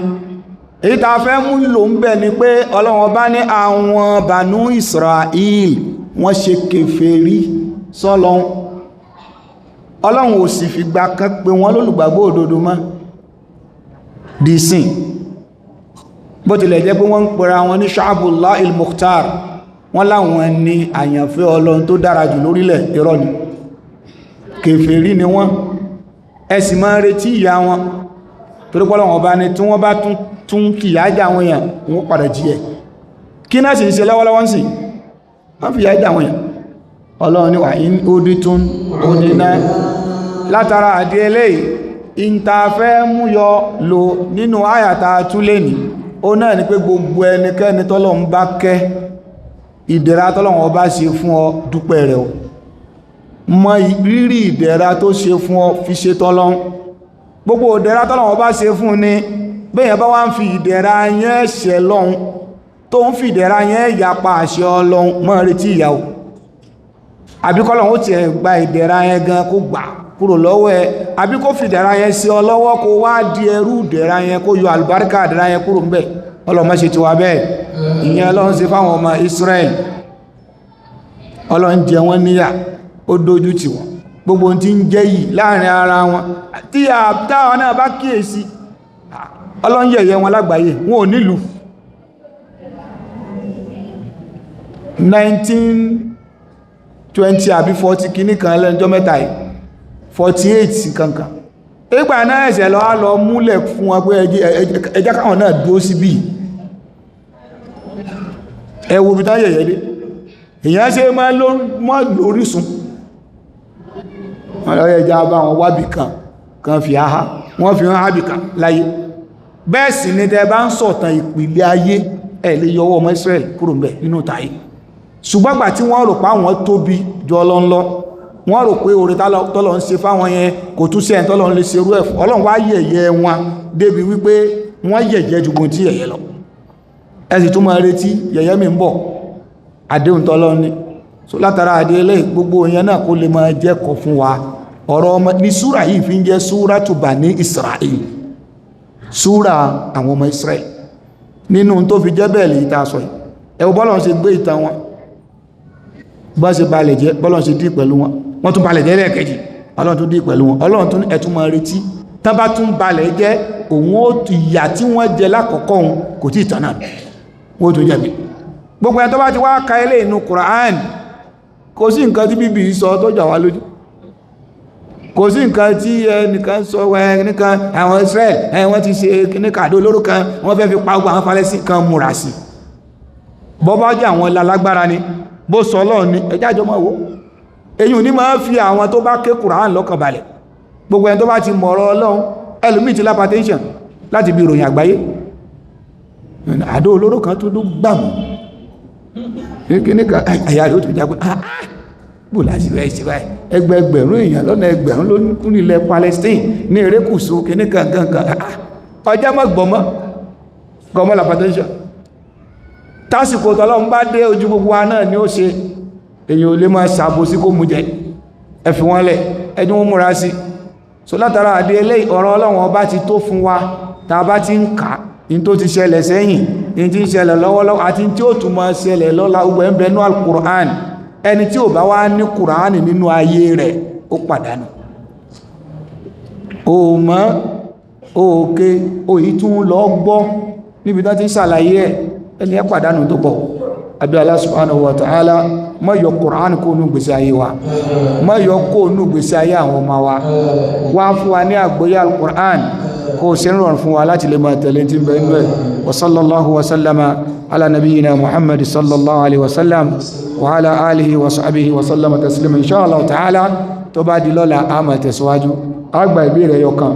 èyí tá fẹ́ mú lò ń bẹ̀ ni pé Ọlọ́run bá ní àwọn Banu Israel wọ́n ṣe kèfèrí sọ́lọ́run Ọlọ́run ò sì fìgbà kan pé wọ́n lólùgbàgbọ́ òdodo mọ́ dìsìn bó tilẹ̀ jẹ́ pé wọ́n ń pera wọn ní Sha'bullah il-Mukhtar wọ́n láwọn ní àyànfẹ́ Ọlọ́run tó dára jù lórílẹ̀ irọ́ ni kèfèrí ni wọ́n ẹ sì máa retí ìyà wọn torí pé Ọlọ́run ọba ni tí wọ́n bá tún kìyà jà wọn yàn wọ́n padà jí ẹ̀ kí náà sì ń ṣe lọ́wọ́lọ́wọ́ ń sì wọ́n fi ìyà jà wọn yàn Ọlọ́run ni wà ní odi tún odi náà látara àdí eléyìí ìntàfẹ́ mú yọ lò nínú àyàtà túlé ní ó náà ni pé gbogbo ẹnikẹ́ni tọ́lọ́run bá kẹ́ ìdẹ̀ra tọ́lọ́run ọba ṣe fún ọ dúpẹ́ rẹ̀ o mọ rírì ìdẹ̀ra tó ṣe fún ọ fi ṣe tọ́lọ́run gbogbo ìdẹ̀ra tọ́lọ́run ọba ṣe fún ni bẹ́yẹn bá wá ń fi ìdẹ̀ra yẹn ṣẹ̀ lọ́hun tó ń fi ìdẹ̀ra yẹn yapa àṣẹ Ọlọ́hun mọ́ retí ìyàwó àbíkọ́lọ́hun ó ti ẹ̀ gba ìdẹ̀ra yẹn gan kó gbà kúrò lọ́wọ́ ẹ àbí kó fi ìdẹ̀ra yẹn sí ọ lọ́wọ́ kó wá di ẹrú ìdẹ̀ra yẹn kó yọ àlùbáríkà ìdẹ̀ra yẹn kúrò ń bẹ̀ Ọlọ́hun má ṣe ti wá bẹ́ẹ̀ ìyẹn Ọlọ́hun ṣe fáwọn ọmọ Israel Ọlọ́hun jẹ wọ́n níyà ó dójú tì wọ́n gbogbo tí ń jẹ́ yìí láàrin ara wọn tí àbáwọn náà bá kíyèsí Ọlọ́hun yẹ̀yẹ́ wọn lágbàáyé wọn ò nílùú 1920 àbí 40 kìíní kan lẹ́njọ́ mẹ́ta yìí 48 kankan ìgbà náà ẹ̀ṣẹ̀ lọ múlẹ̀ fún wọn pé ẹjá káwọn náà dúró sí bí ẹwọ bí tán yẹ̀yẹ́ dé èyàn ṣe máa lórísun wọ́n lọ ẹjá bá wọn wábì kan fi áhá wọ́n fi hàn ábì kan láyé bẹ́ẹ̀ sì ni tẹ́ bá ń sọ̀tàn ìpìlẹ̀ ayé ẹ̀ lè yọwọ́ ọmọ Israel kúrò ń bẹ̀ nínú tàyí ṣùgbọ́gbà tí wọ́n rò pé àwọn tóbi jọ lọ́nlọ́ wọ́n rò pé orí tọ́lọ ń ṣe fáwọn yẹn kò tún sí ẹ̀ tọ́lọ ń lè ṣe irú ẹ̀fọ́ Ọlọ́run wá yẹ̀yẹ́ wọn débi wípé wọ́n yẹ̀yẹ́ ju gbọ́n tí yẹ̀yẹ́ lọ ẹ sì tún máa retí yẹ̀yẹ́ mi ń bọ̀ àdéhùn tọ́lọ ní so látara àdéhùn gbogbo yẹn náà kó lè máa jẹ́kọ̀ fún wa ọ̀rọ̀ ọmọ ní súrà yìí fi ń jẹ́ Suratu Bani Israel súrà àwọn ọmọ Israel nínú tó fi jẹ́ bẹ́ẹ̀ lè ta sọ yìí ẹwọ bọ́lọ̀ ṣe gbé ìtàn wọn bọ́ ṣe balẹ̀ jẹ́ bọ́lọ̀ ṣe dí pẹ̀lú wọn wọ́n tún balẹ̀ jẹ́ lẹ́ẹ̀kejì Ọlọ́run tún dí pẹ̀lú wọn Ọlọ́run tún ẹ̀tún máa retí tán bá tún balẹ̀ jẹ́ òun ó ìyà tí wọ́n jẹ lákọ̀ọ́kọ́ òun kò tí ìtàn náà wọ́n tún jẹ̀bi gbogbo ẹ̀ tó bá ti wá ka ilé inú Quran kò sí nǹkan tí bíbí sọ tó jà wá lójú kò sí nǹkan tí ẹnìkan sọ ẹnìkan àwọn Israel wọ́n ti ṣe kíníkà àdó olóró kan wọ́n fẹ́ fi pa gbogbo àwọn Palestine kan múra sí bọ́bá jẹ́ àwọn lálágbára ni bó sọ Ọlọ́run ní ẹjá jọ máa wó èyí ní máa fi àwọn tó bá ké Kùránì lọ́kàn balẹ̀ gbogbo ẹni tó bá ti mọ̀rọ̀ Ọlọ́run ẹlòmí ti lápàtẹ́ṣàn láti bí ìròyìn àgbáyé àdó olóró kan tó gbàmù kíníkà àyà rẹ̀ ó tó jágbé bò láti rẹ̀ sí báyìí ẹgbẹ̀rún èèyàn lọ́nà ẹgbẹ̀rún ló kú nílẹ̀ Palestine ní erékùsù kíníkà gangan ọjọ́ mọ́ gbọ́mọ́ lápàtẹ́ṣàn tásìkò tọ́lọ́run bá dé ojú gbogbo wa náà ni ó ṣe èyàn ò lè máa ṣàbò sí kó mú jẹ ẹ̀fì wọn lẹ̀ ẹni wọ́n múra sí so látara àdé eléyìí ọ̀rọ̀ Ọlọ́run ọba ti tó fún wa tá bá ti ń kà ní tó ti ṣẹlẹ̀ sẹ́yìn ní tí ń ṣẹlẹ̀ lọ́wọ́lọ́wọ́ àti tí ó tún máa ṣẹlẹ̀ lọ́la gbogbo ẹ̀ ń bẹ nú al-Qur'an ẹni tí ò bá wá ní Qur'an nínú ayé rẹ̀ ó pàdánù òmọ́ òkè òyí tún lọ gbọ́ níbi tó ti ń ṣàlàyé ẹ̀ ẹni ẹ pàdánù tó pọ̀ àbí Allah subhanahu wa ta'ala má yọ Qur'an kó nú gbèsè ayé wa má yọ kó nú gbèsè ayé àwọn ọmọ wa wá fún wa ní àgbóyé al-Qur'an kó ṣe ń rọrùn fún wa láti lè máa tẹ̀lé tí ń bẹ inú ẹ̀ wa sallallahu wa sallama ala nabiyyina muhammad sallallahu alaihi wa sallam wa ala alihi wa sahbihi wa sallama taslima insha Allah ta'ala tó bá di lọ́la a máa tẹ̀síwájú a gba ìbéèrè yọkan